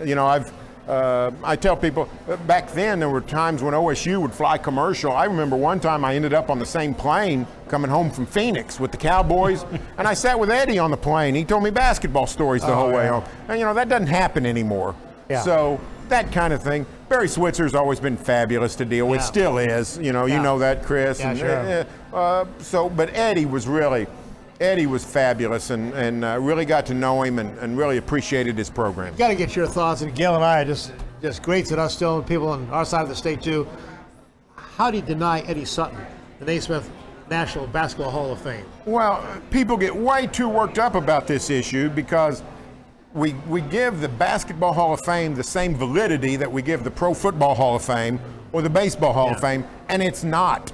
I tell people, back then there were times when OSU would fly commercial. I remember one time I ended up on the same plane coming home from Phoenix with the Cowboys, and I sat with Eddie on the plane. He told me basketball stories the whole way home. And, that doesn't happen anymore. Yeah. So that kind of thing. Barry Switzer's always been fabulous to deal with, still is. You know that, Chris. Yeah, sure. But Eddie was fabulous and really got to know him and really appreciated his program. Got to get your thoughts, and Gil and I are just greats at us still, and people on our side of the state too. how do you deny Eddie Sutton the Naismith National Basketball Hall of Fame? Well, people get way too worked up about this issue because we give the Basketball Hall of Fame the same validity that we give the Pro Football Hall of Fame or the Baseball Hall of Fame, and it's not.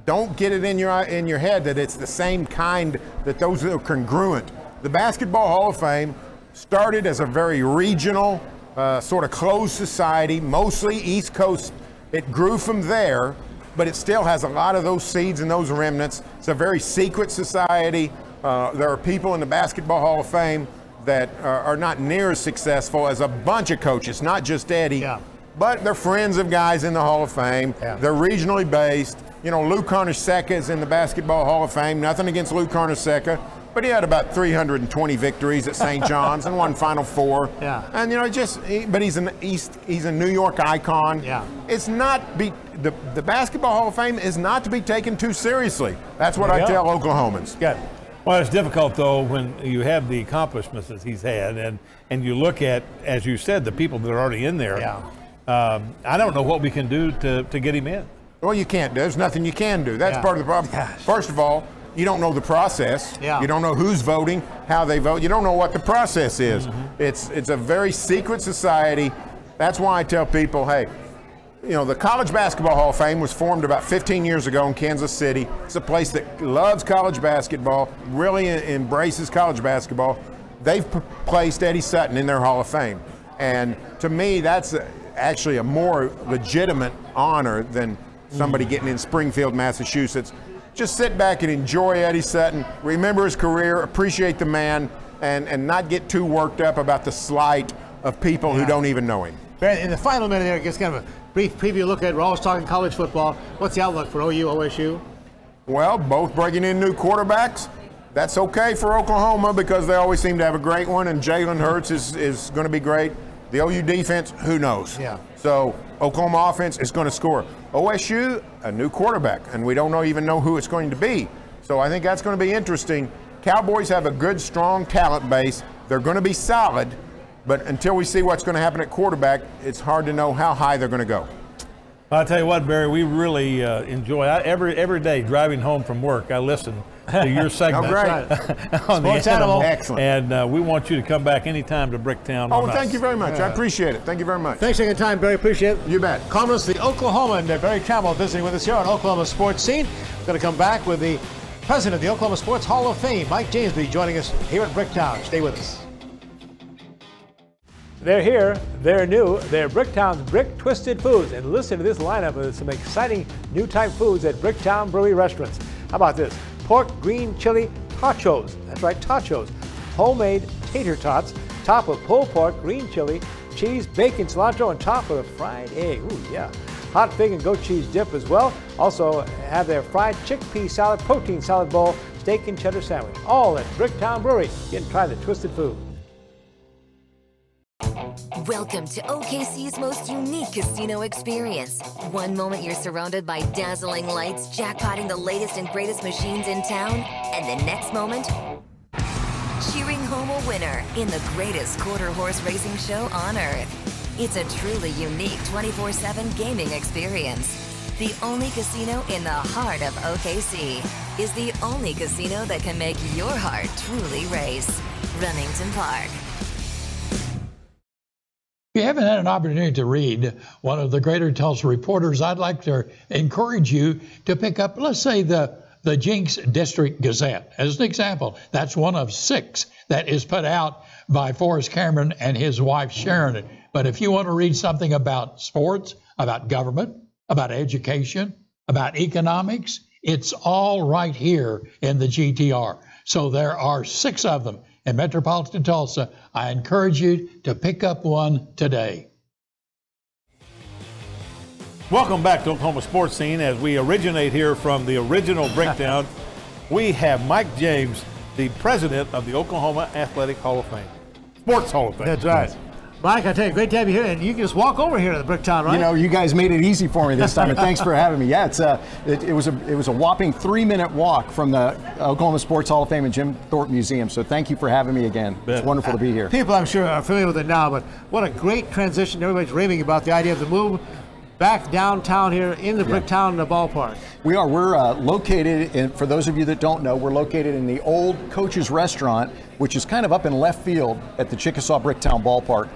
Don't get it in your head that it's the same kind, that those are congruent. The Basketball Hall of Fame started as a very regional, sort of closed society, mostly East Coast. It grew from there, but it still has a lot of those seeds and those remnants. It's a very secret society. There are people in the Basketball Hall of Fame that are not near as successful as a bunch of coaches, not just Eddie, but they're friends of guys in the Hall of Fame. They're regionally based. You know, Lou Carnesecca is in the Basketball Hall of Fame. Nothing against Lou Carnesecca, but he had about 320 victories at St. John's and won Final Four. And you know, but he's a New York icon. It's not the Basketball Hall of Fame is not to be taken too seriously. That's what I tell Oklahomans. Good. Well, it's difficult, though, when you have the accomplishments that he's had, and you look at, as you said, the people that are already in there. I don't know what we can do to get him in. Well, you can't. There's nothing you can do. That's part of the problem. First of all, you don't know the process. You don't know who's voting, how they vote. You don't know what the process is. It's a very secret society. That's why I tell people, hey, you know, the College Basketball Hall of Fame was formed about 15 years ago in Kansas City. It's a place that loves college basketball, really embraces college basketball. They've placed Eddie Sutton in their Hall of Fame. And to me, that's actually a more legitimate honor than somebody getting in Springfield, Massachusetts. Just sit back and enjoy Eddie Sutton, remember his career, appreciate the man, and not get too worked up about the slight of people who don't even know him. In the final minute there, just kind of a brief preview look at, we're always talking college football. What's the outlook for OU, OSU? Well, both bringing in new quarterbacks. That's okay for Oklahoma because they always seem to have a great one, and Jalen Hurts is going to be great. The OU defense, who knows? So Oklahoma offense is going to score. OSU, a new quarterback, and we don't even know who it's going to be. So I think that's going to be interesting. Cowboys have a good, strong talent base. They're going to be solid, but until we see what's going to happen at quarterback, it's hard to know how high they're going to go. I'll tell you what, Barry, we really enjoy every day driving home from work. I listen to your segment on Sports the Animal. Excellent. And we want you to come back anytime to Bricktown. Oh, thank you very much. I appreciate it. Thank you very much. Thanks for taking time, Barry. Appreciate it. You bet. Columnist, the Oklahoman, Barry Trammell, visiting with us here on Oklahoma Sports Scene. We're going to come back with the president of the Oklahoma Sports Hall of Fame, Mike Jamesby, joining us here at Bricktown. Stay with us. They're here, they're new, they're Bricktown's Brick Twisted Foods. And listen to this lineup of some exciting new type foods at Bricktown Brewery restaurants. How about this? Pork green chili tachos. That's right, tachos. Homemade tater tots, top of pulled pork, green chili, cheese, bacon, cilantro, on top with a fried egg. Ooh, yeah. Hot fig and goat cheese dip as well. Also have their fried chickpea salad, protein salad bowl, steak and cheddar sandwich. All at Bricktown Brewery. Get and try the twisted food. Welcome to OKC's most unique casino experience. One moment you're surrounded by dazzling lights, jackpotting the latest and greatest machines in town, and the next moment, cheering home a winner in the greatest quarter horse racing show on earth. It's a truly unique 24/7 gaming experience. The only casino in the heart of OKC is the only casino that can make your heart truly race. Remington Park. If you haven't had an opportunity to read one of the Greater Tulsa reporters, I'd like to encourage you to pick up, let's say, the Jinx District Gazette. As an example, that's one of 6 that is put out by Forrest Cameron and his wife Sharon. But if you want to read something about sports, about government, about education, about economics, it's all right here in the GTR. So there are 6 of them in metropolitan Tulsa. I encourage you to pick up one today. Welcome back to Oklahoma Sports Scene. As we originate here from the original Bricktown, we have Mike James, the president of the Oklahoma Athletic Hall of Fame, Sports Hall of Fame. That's right. Mike, I tell you, great to have you here, and you can just walk over here to the Bricktown, right? You know, you guys made it easy for me this time, and thanks for having me. Yeah, it was a whopping 3-minute walk from the Oklahoma Sports Hall of Fame and Jim Thorpe Museum. So thank you for having me again. It's wonderful to be here. People, I'm sure, are familiar with it now, but what a great transition. Everybody's raving about the idea of the move. back downtown here in the Bricktown ballpark. We are. We're located in, for those of you that don't know, we're located in the old Coach's Restaurant, which is kind of up in left field at the Chickasaw Bricktown ballpark.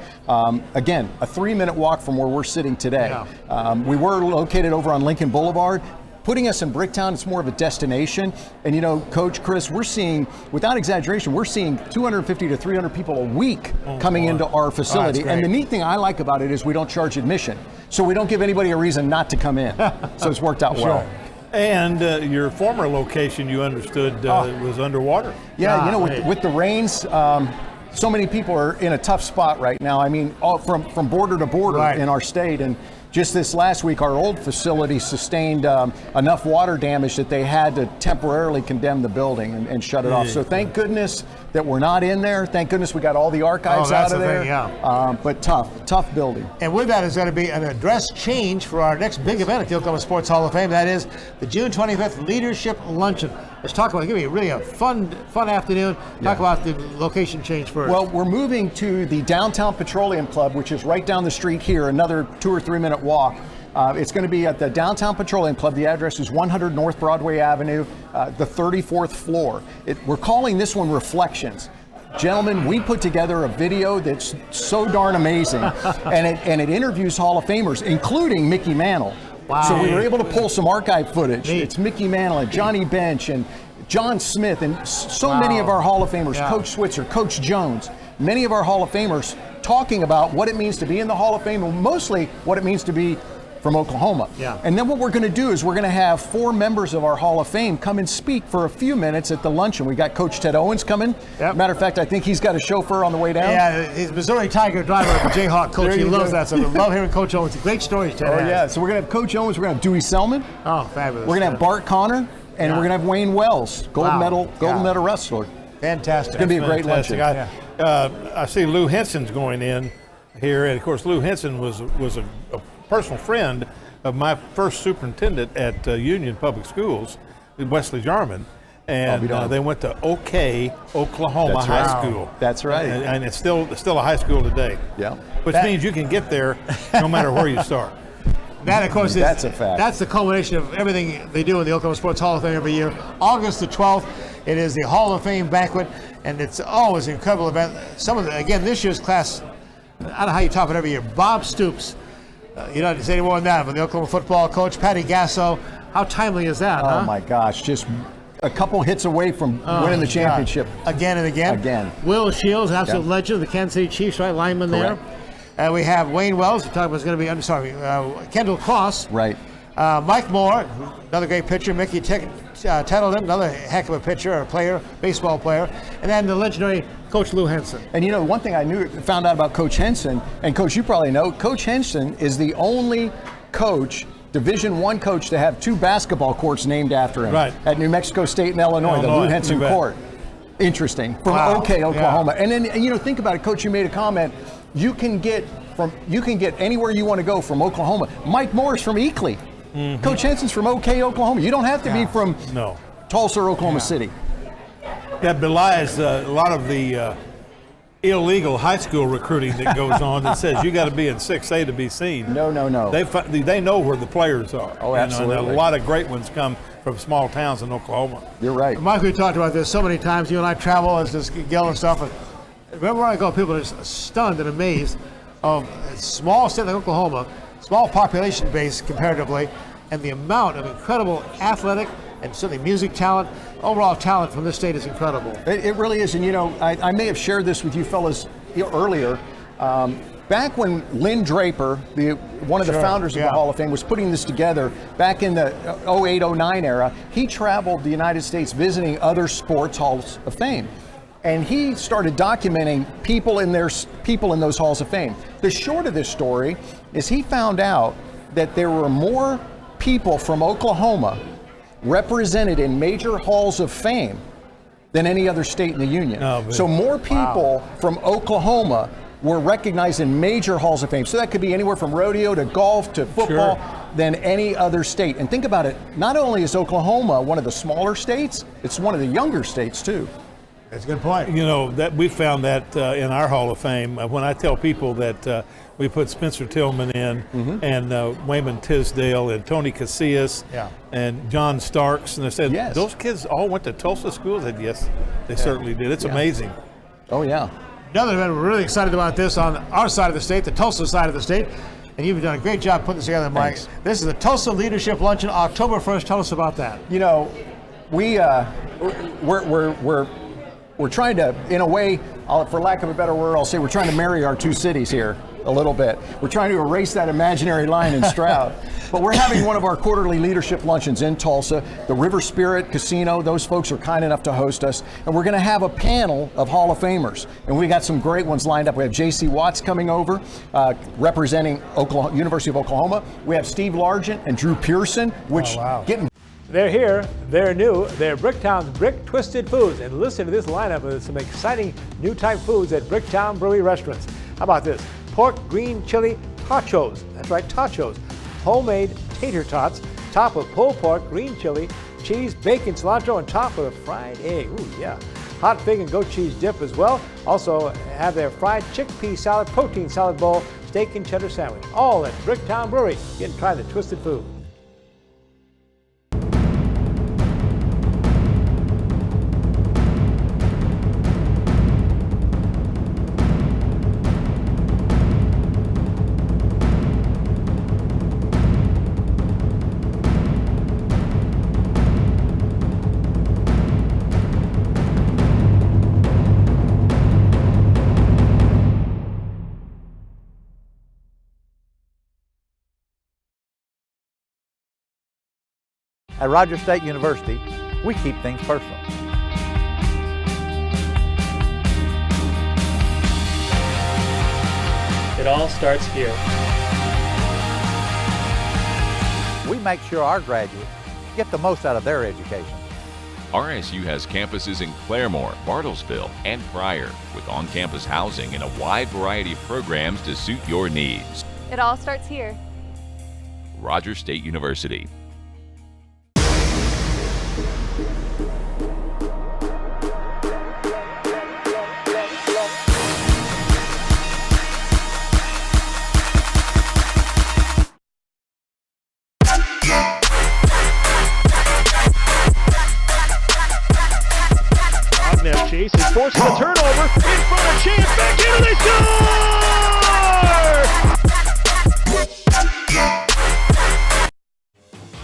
Again, a 3-minute walk from where we're sitting today. We were located over on Lincoln Boulevard. Putting us in Bricktown, it's more of a destination. And you know, Coach Chris, we're seeing, without exaggeration, we're seeing 250 to 300 people a week coming into our facility. And the neat thing I like about it is we don't charge admission. So we don't give anybody a reason not to come in. So it's worked out well. And your former location, you understood, was underwater. Yeah, you know, with the rains, so many people are in a tough spot right now. I mean, all from border to border in our state. And just this last week, our old facility sustained enough water damage that they had to temporarily condemn the building and shut it off. So thank goodness that we're not in there. Thank goodness we got all the archives out of there. But tough building. And with that is going to be an address change for our next big event at the Oklahoma Sports Hall of Fame. That is the June 25th Leadership Luncheon. Let's talk about it. It's going to be really a fun afternoon. Talk about the location change first. Well, we're moving to the Downtown Petroleum Club, which is right down the street here, another 2 or 3 minute walk. It's going to be at the Downtown Petroleum Club. The address is 100 North Broadway Avenue, the 34th floor. We're calling this one Reflections. Gentlemen, we put together a video that's so darn amazing, and it interviews Hall of Famers, including Mickey Mantle. Wow. So we were able to pull some archive footage. It's Mickey Mantle and Johnny Bench and John Smith and so many of our Hall of Famers, Coach Switzer, Coach Jones, many of our Hall of Famers talking about what it means to be in the Hall of Fame and mostly what it means to be from Oklahoma. And then what we're going to do is we're going to have 4 members of our Hall of Fame come and speak for a few minutes at the luncheon. We got Coach Ted Owens coming. Matter of fact, I think he's got a chauffeur on the way down. Yeah, he's Missouri Tiger driver, Jayhawk coach. He loves that. So we love hearing Coach Owens. Great stories, Ted. Yeah. So we're going to have Coach Owens. We're going to have Dewey Selman. Oh, fabulous. We're going to have Bart Connor, and we're going to have Wayne Wells, gold medal wrestler. Fantastic. It's going to be a great luncheon. I see Lou Henson's going in here, and of course Lou Henson was a personal friend of my first superintendent at Union Public Schools, Wesley Jarman, and they went to OK, Oklahoma High School. That's right. And it's still a high school today. Yeah. Which means you can get there no matter where you start. That, of course, that's a fact. That's the culmination of everything they do in the Oklahoma Sports Hall of Fame every year. August the 12th, it is the Hall of Fame banquet, and it's always an incredible event. Some of the, again, this year's class, I don't know how you top it every year. Bob Stoops, you don't have to say any more than that, but the Oklahoma football coach, Patty Gasso. How timely is that? Oh my gosh, just a couple hits away from winning the championship. Again and again. Again. Will Shields, absolute legend of the Kansas City Chiefs, right, lineman there. We have Wayne Wells, we talked about, is going to be, I'm sorry, Kendall Cross. Right. Mike Moore, another great pitcher. Mickey Tettleton, another heck of a pitcher, a player, baseball player. And then the legendary Coach Lou Henson. And you know, one thing I found out about Coach Henson, and Coach, you probably know, Coach Henson is the only coach, Division I coach, to have 2 basketball courts named after him. Right. At New Mexico State and Illinois, the Lou Henson Court. Interesting. From OK, Oklahoma. And then, you know, think about it, Coach, you made a comment. You can get anywhere you want to go from Oklahoma. Mike Moore's from Eakley. Coach Henson's from OK, Oklahoma. You don't have to be from Tulsa or Oklahoma City. That belies a lot of the illegal high school recruiting that goes on that says you got to be in 6A to be seen. No. They know where the players are. Oh, absolutely. And a lot of great ones come from small towns in Oklahoma. You're right. Mike, we talked about this so many times. You and I travel as this Gil and stuff. And remember when I go, people are just stunned and amazed of a small state like Oklahoma, small population base comparatively, and the amount of incredible athletic and certainly music talent, overall talent from this state is incredible. It really is. And you know, I may have shared this with you fellas earlier. Back when Lynn Draper, one of the founders of the Hall of Fame, was putting this together back in the 08-09 era, he traveled the United States visiting other sports halls of fame. And he started documenting people in those halls of fame. The short of this story is he found out that there were more people from Oklahoma represented in major halls of fame than any other state in the union. So more people from Oklahoma were recognized in major halls of fame. So that could be anywhere from rodeo to golf to football than any other state. And think about it, not only is Oklahoma one of the smaller states, it's one of the younger states too. That's a good point. You know, that we found that in our Hall of Fame. When I tell people that we put Spencer Tillman in, and Wayman Tisdale and Tony Casillas and John Starks, and they said, those kids all went to Tulsa schools? I said, yes, they certainly did. It's amazing. Oh, yeah. Another event, we're really excited about this on our side of the state, the Tulsa side of the state. And you've done a great job putting this together, Mike. Thanks. This is the Tulsa Leadership Luncheon, October 1st. Tell us about that. You know, we're trying to, in a way, for lack of a better word, I'll say we're trying to marry our two cities here a little bit. We're trying to erase that imaginary line in Stroud. But we're having one of our quarterly leadership luncheons in Tulsa. The River Spirit Casino, those folks are kind enough to host us. And we're going to have a panel of Hall of Famers. And we got some great ones lined up. We have J.C. Watts coming over, representing University of Oklahoma. We have Steve Largent and Drew Pearson, which getting... They're here, they're new, they're Bricktown's Brick Twisted Foods. And listen to this lineup of some exciting new type foods at Bricktown Brewery restaurants. How about this? Pork green chili tachos. That's right, tachos. Homemade tater tots, top of pulled pork, green chili, cheese, bacon, cilantro, and top with a fried egg. Ooh, yeah. Hot fig and goat cheese dip as well. Also have their fried chickpea salad, protein salad bowl, steak and cheddar sandwich. All at Bricktown Brewery. Get and try the twisted food. At Rogers State University, we keep things personal. It all starts here. We make sure our graduates get the most out of their education. RSU has campuses in Claremore, Bartlesville, and Pryor, with on-campus housing and a wide variety of programs to suit your needs. It all starts here. Rogers State University. Chase is forcing a turnover in front of Chance, back in, and they score!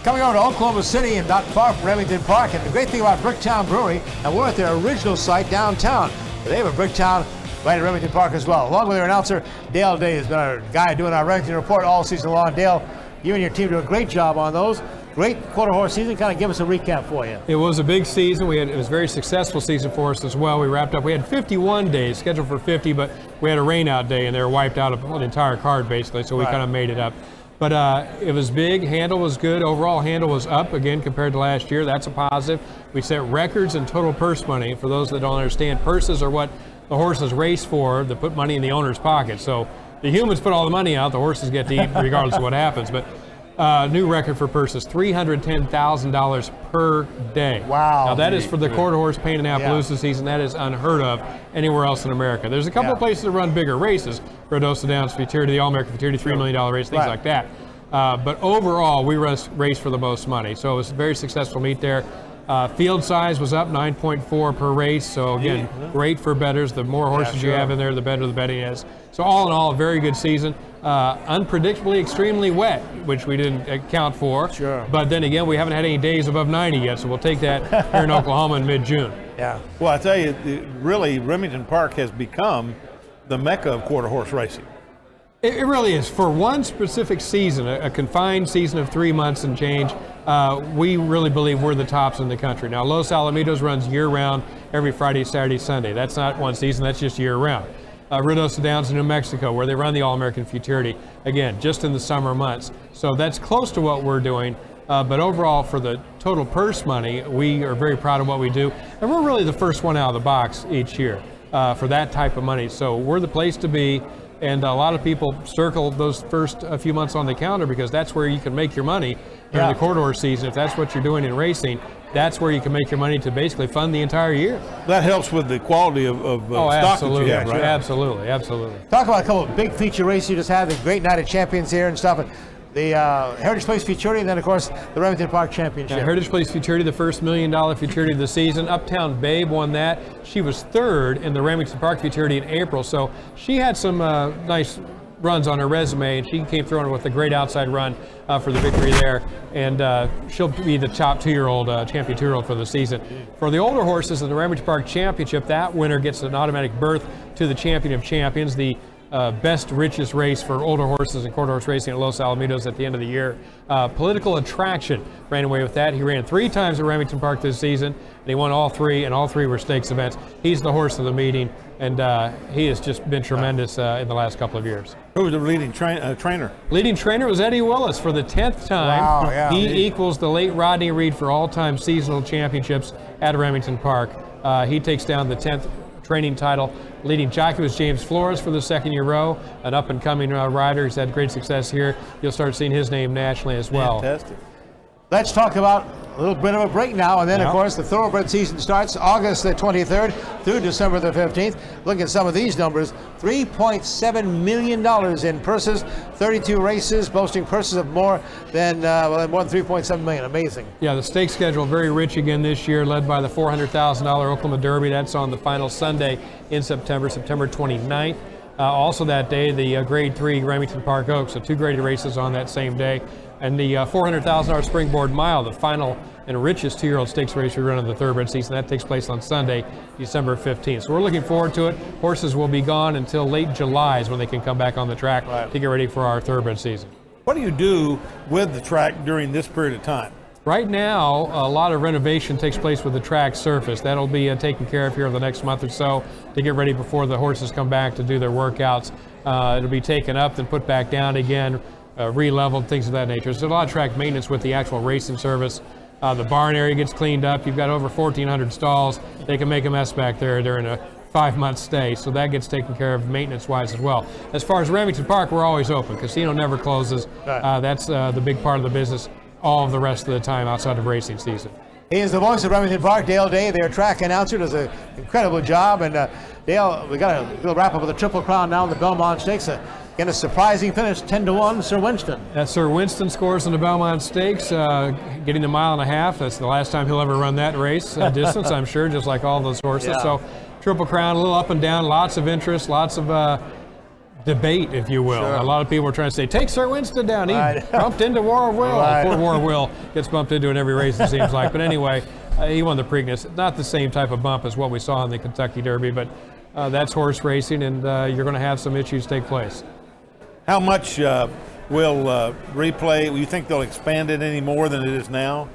Coming over to Oklahoma City and not far from Remington Park. And the great thing about Bricktown Brewery, and we're at their original site downtown. They have a Bricktown right at Remington Park as well. Along with their announcer, Dale Day has been our guy doing our Remington Report all season long. Dale, you and your team do a great job on those. Great quarter horse season. Kind of give us a recap for you. It was a big season. It was a very successful season for us as well. We wrapped up. We had 51 days scheduled for 50, but we had a rainout day and they were wiped out of the entire card basically. So we kind of made it up. But it was big. Handle was good. Overall handle was up again compared to last year. That's a positive. We set records in total purse money. For those that don't understand, purses are what the horses race for, to put money in the owner's pocket. So the humans put all the money out. The horses get to eat regardless of what happens. But new record for purses, $310,000 per day. Wow. Now that is for the quarter horse pain in Appaloosa season. That is unheard of anywhere else in America. There's a couple of places that run bigger races. Rodosa Downs Futurity, the All-American Futurity, $3 million race, things like that. But overall, we race for the most money. So it was a very successful meet there. Field size was up 9.4 per race. So again, great for bettors. The more horses you have in there, the better the betting is. So all in all, a very good season. Unpredictably extremely wet, which we didn't account for. Sure. But then again, we haven't had any days above 90 yet, so we'll take that here in Oklahoma in mid-June. Yeah. Well, I tell you, really, Remington Park has become the mecca of quarter horse racing. It really is. For one specific season, a confined season of 3 months and change, we really believe we're the tops in the country. Now, Los Alamitos runs year-round, every Friday, Saturday, Sunday. That's not one season, that's just year-round. Ruidoso Downs in New Mexico, where they run the All-American Futurity, again, just in the summer months. So that's close to what we're doing. But overall, for the total purse money, we are very proud of what we do. And we're really the first one out of the box each year for that type of money. So we're the place to be. And a lot of people circle those first few months on the calendar because that's where you can make your money during the quarter horse season. If that's what you're doing in racing, that's where you can make your money to basically fund the entire year. That helps with the quality of stock that you have, right? Absolutely, absolutely. Talk about a couple of big feature races you just had, the Great Night of Champions here and stuff. The Heritage Place Futurity, and then, of course, the Remington Park Championship. Yeah, Heritage Place Futurity, the first $1 million Futurity of the season. Uptown Babe won that. She was third in the Remington Park Futurity in April, so she had some nice runs on her resume, and she came through with a great outside run for the victory there. And she'll be the top two-year-old, champion two-year-old for the season. For the older horses in the Remington Park Championship, that winner gets an automatic berth to the Champion of Champions, the best, richest race for older horses and quarter horse racing at Los Alamitos at the end of the year. Political Attraction ran away with that. He ran 3 times at Remington Park this season, and he won all 3, and all 3 were stakes events. He's the horse of the meeting, and he has just been tremendous in the last couple of years. Who was the leading trainer? Leading trainer was Eddie Willis for the 10th time. Wow, yeah. He equals the late Rodney Reed for all-time seasonal championships at Remington Park. He takes down the 10th training title. Leading jockey was James Flores for the 2nd year row, an up-and-coming rider. He's had great success here. You'll start seeing his name nationally as well. Fantastic. Let's talk about a little bit of a break now, and then, of course, the thoroughbred season starts August the 23rd through December the 15th. Look at some of these numbers. $3.7 million in purses, 32 races, boasting purses of more than more than $3.7 million. Amazing. Yeah, the stake schedule very rich again this year, led by the $400,000 Oklahoma Derby. That's on the final Sunday in September 29th. Also that day, the Grade 3 Remington Park Oaks, so 2 graded races on that same day. And the $400,000 Springboard Mile, the final and richest two-year-old stakes race we run in the thoroughbred season. That takes place on Sunday, December 15th. So we're looking forward to it. Horses will be gone until late July is when they can come back on the track to get ready for our thoroughbred season. What do you do with the track during this period of time? Right now, a lot of renovation takes place with the track surface. That'll be taken care of here in the next month or so to get ready before the horses come back to do their workouts. It'll be taken up, then put back down again, re-leveled, things of that nature. So there's a lot of track maintenance with the actual racing service. The barn area gets cleaned up. You've got over 1,400 stalls. They can make a mess back there during a 5-month stay, so that gets taken care of maintenance-wise as well. As far as Remington Park, we're always open. Casino never closes. That's the big part of the business all of the rest of the time outside of racing season. He is the voice of Remington Park, Dale Day, their track announcer, does an incredible job. And Dale, we got a wrap up with the Triple Crown now in the Belmont Stakes. Again, a surprising finish, 10-1, Sir Winston. Sir Winston scores in the Belmont Stakes, getting the 1.5 miles. That's the last time he'll ever run that race distance, I'm sure, just like all those horses. Yeah. So Triple Crown, a little up and down, lots of interest, lots of debate, if you will. Sure. A lot of people are trying to say, take Sir Winston down. He bumped into War of Will. Poor War of Will gets bumped into in every race, it seems like. But anyway, he won the Preakness. Not the same type of bump as what we saw in the Kentucky Derby, but that's horse racing, and you're going to have some issues take place. How much will replay? You think they'll expand it any more than it is now?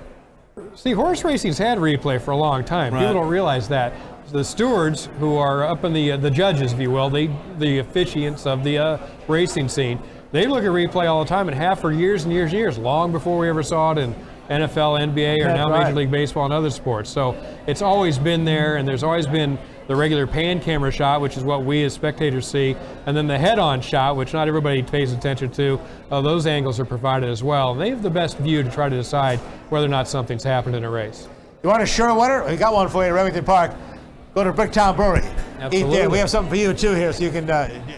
See, horse racing's had replay for a long time. Right. People don't realize that. The stewards, who are up in the judges, if you will, the officiants of the racing scene, they look at replay all the time and have for years and years and years, long before we ever saw it in NFL, NBA, or now Major League Baseball and other sports. So it's always been there, and there's always been the regular pan camera shot, which is what we as spectators see, and then the head-on shot, which not everybody pays attention to. Those angles are provided as well. And they have the best view to try to decide whether or not something's happened in a race. You want a sure winner? We got one for you at Remington Park. Go to Bricktown Brewery. Absolutely. Eat there. We have something for you too here, so you can.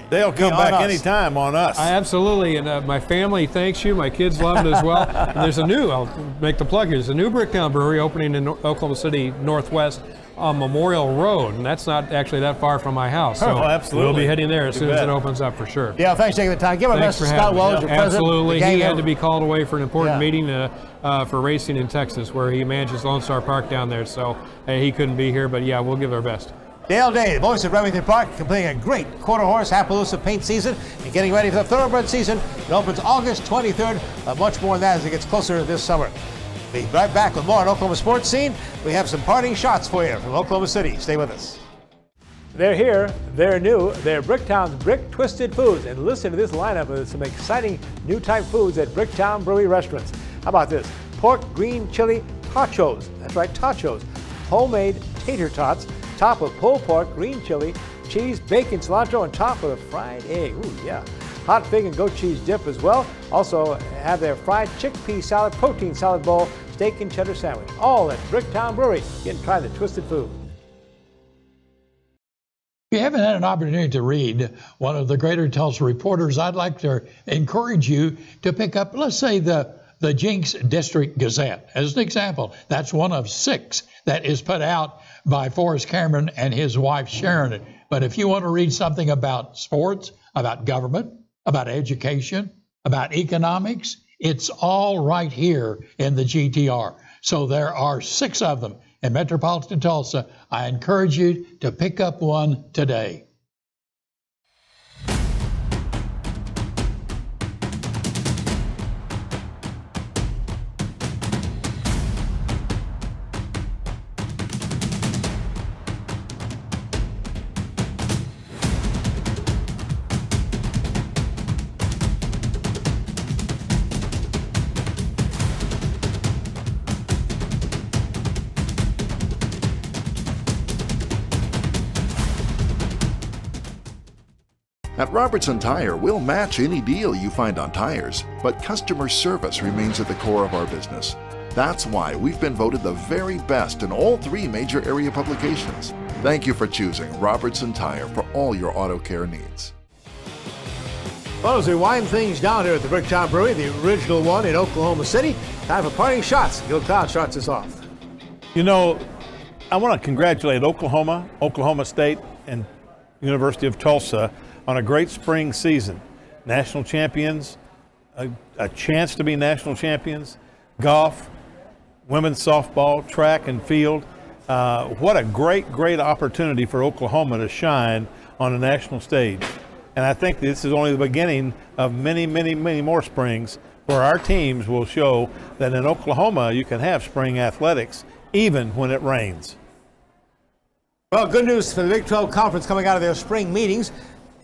They'll come back anytime on us. Absolutely, and my family thanks you. My kids love it as well. And there's a new, I'll make the plug here, there's a new Bricktown Brewery opening in Oklahoma City Northwest on Memorial Road, and that's not actually that far from my house. So absolutely. We'll be heading there as soon as it opens up for sure. Yeah, thanks for taking the time. Give our best to Scott Wells, your president. Absolutely, he had to be called away for an important meeting for racing in Texas, where he manages Lone Star Park down there. So he couldn't be here, but yeah, we'll give our best. Dale Day, the voice of Remington Park, completing a great quarter horse Appaloosa paint season and getting ready for the thoroughbred season. It opens August 23rd. Much more than that as it gets closer this summer. Be right back with more on Oklahoma Sports Scene. We have some parting shots for you from Oklahoma City. Stay with us. They're here, they're new, they're Bricktown's Brick Twisted Foods. And listen to this lineup of some exciting new type foods at Bricktown Brewery restaurants. How about this? Pork green chili tachos. That's right, tachos. Homemade tater tots, top with pulled pork, green chili, cheese, bacon, cilantro, and top with a fried egg. Ooh, yeah. Hot fig and goat cheese dip as well. Also have their fried chickpea salad, protein salad bowl, steak and cheddar sandwich. All at Bricktown Brewery. You can try the twisted food. If you haven't had an opportunity to read one of the Greater Tulsa reporters, I'd like to encourage you to pick up, let's say, the Jenks District Gazette. As an example, that's one of 6 that is put out by Forrest Cameron and his wife Sharon. But if you want to read something about sports, about government, about education, about economics, it's all right here in the GTR. So there are 6 of them in metropolitan Tulsa. I encourage you to pick up one today. At Robertson Tire, we'll match any deal you find on tires, but customer service remains at the core of our business. That's why we've been voted the very best in all 3 major area publications. Thank you for choosing Robertson Tire for all your auto care needs. Well, as we wind things down here at the Bricktown Brewery, the original one in Oklahoma City, time for parting shots. Gil Cloud starts us off. You know, I want to congratulate Oklahoma, Oklahoma State, and University of Tulsa on a great spring season. National champions, a chance to be national champions, golf, women's softball, track and field. What a great opportunity for Oklahoma to shine on a national stage. And I think this is only the beginning of many more springs where our teams will show that in Oklahoma you can have spring athletics even when it rains. Well, good news for the Big 12 Conference coming out of their spring meetings.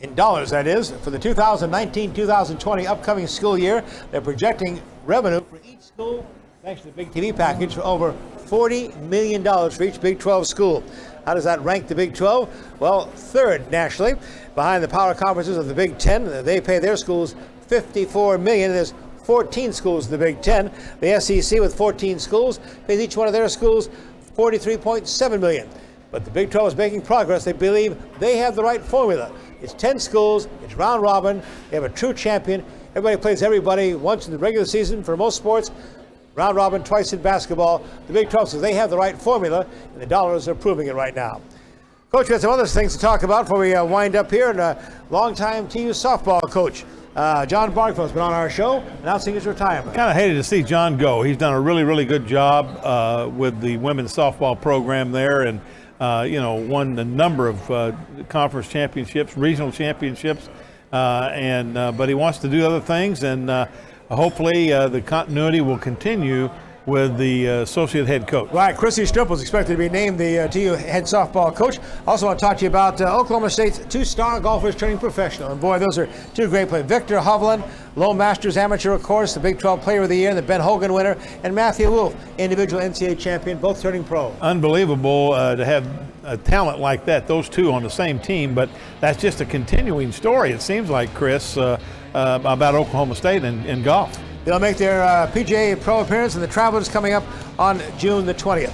In dollars, that is, for the 2019-2020 upcoming school year. They're projecting revenue for each school, thanks to the Big TV package, for over $40 million for each Big 12 school. How does that rank the Big 12? Well, 3rd nationally, behind the power conferences of the Big 10. They pay their schools $54 million. There's 14 schools in the Big 10. The SEC, with 14 schools, pays each one of their schools $43.7 million. But the Big 12 is making progress. They believe they have the right formula. It's 10 schools, it's round robin, they have a true champion. Everybody plays everybody once in the regular season for most sports, round robin twice in basketball. The Big 12 says they have the right formula, and the dollars are proving it right now. Coach, we have some other things to talk about before we wind up here. And longtime TU softball coach, John Barkfeld, has been on our show announcing his retirement. Kind of hated to see John go. He's done a really good job with the women's softball program there, and won a number of conference championships, regional championships, but he wants to do other things, and hopefully the continuity will continue with the associate head coach. Right, Chrissy Stripple is expected to be named the TU head softball coach. Also want to talk to you about Oklahoma State's 2 star golfers turning professional. And boy, those are 2 great players. Victor Hovland, Lone Masters Amateur, of course, the Big 12 Player of the Year, the Ben Hogan winner, and Matthew Wolf, individual NCAA champion, both turning pro. Unbelievable to have a talent like that, those 2 on the same team, but that's just a continuing story, it seems like, Chris, about Oklahoma State and golf. They'll make their PGA Pro appearance, and the Travelers coming up on June the 20th.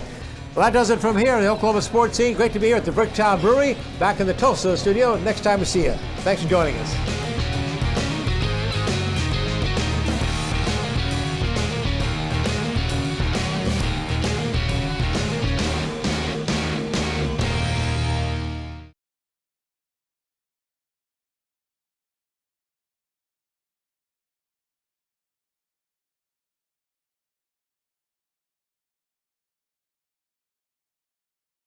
Well, that does it from here in the Oklahoma sports scene. Great to be here at the Bricktown Brewery, back in the Tulsa studio. Next time we see you. Thanks for joining us.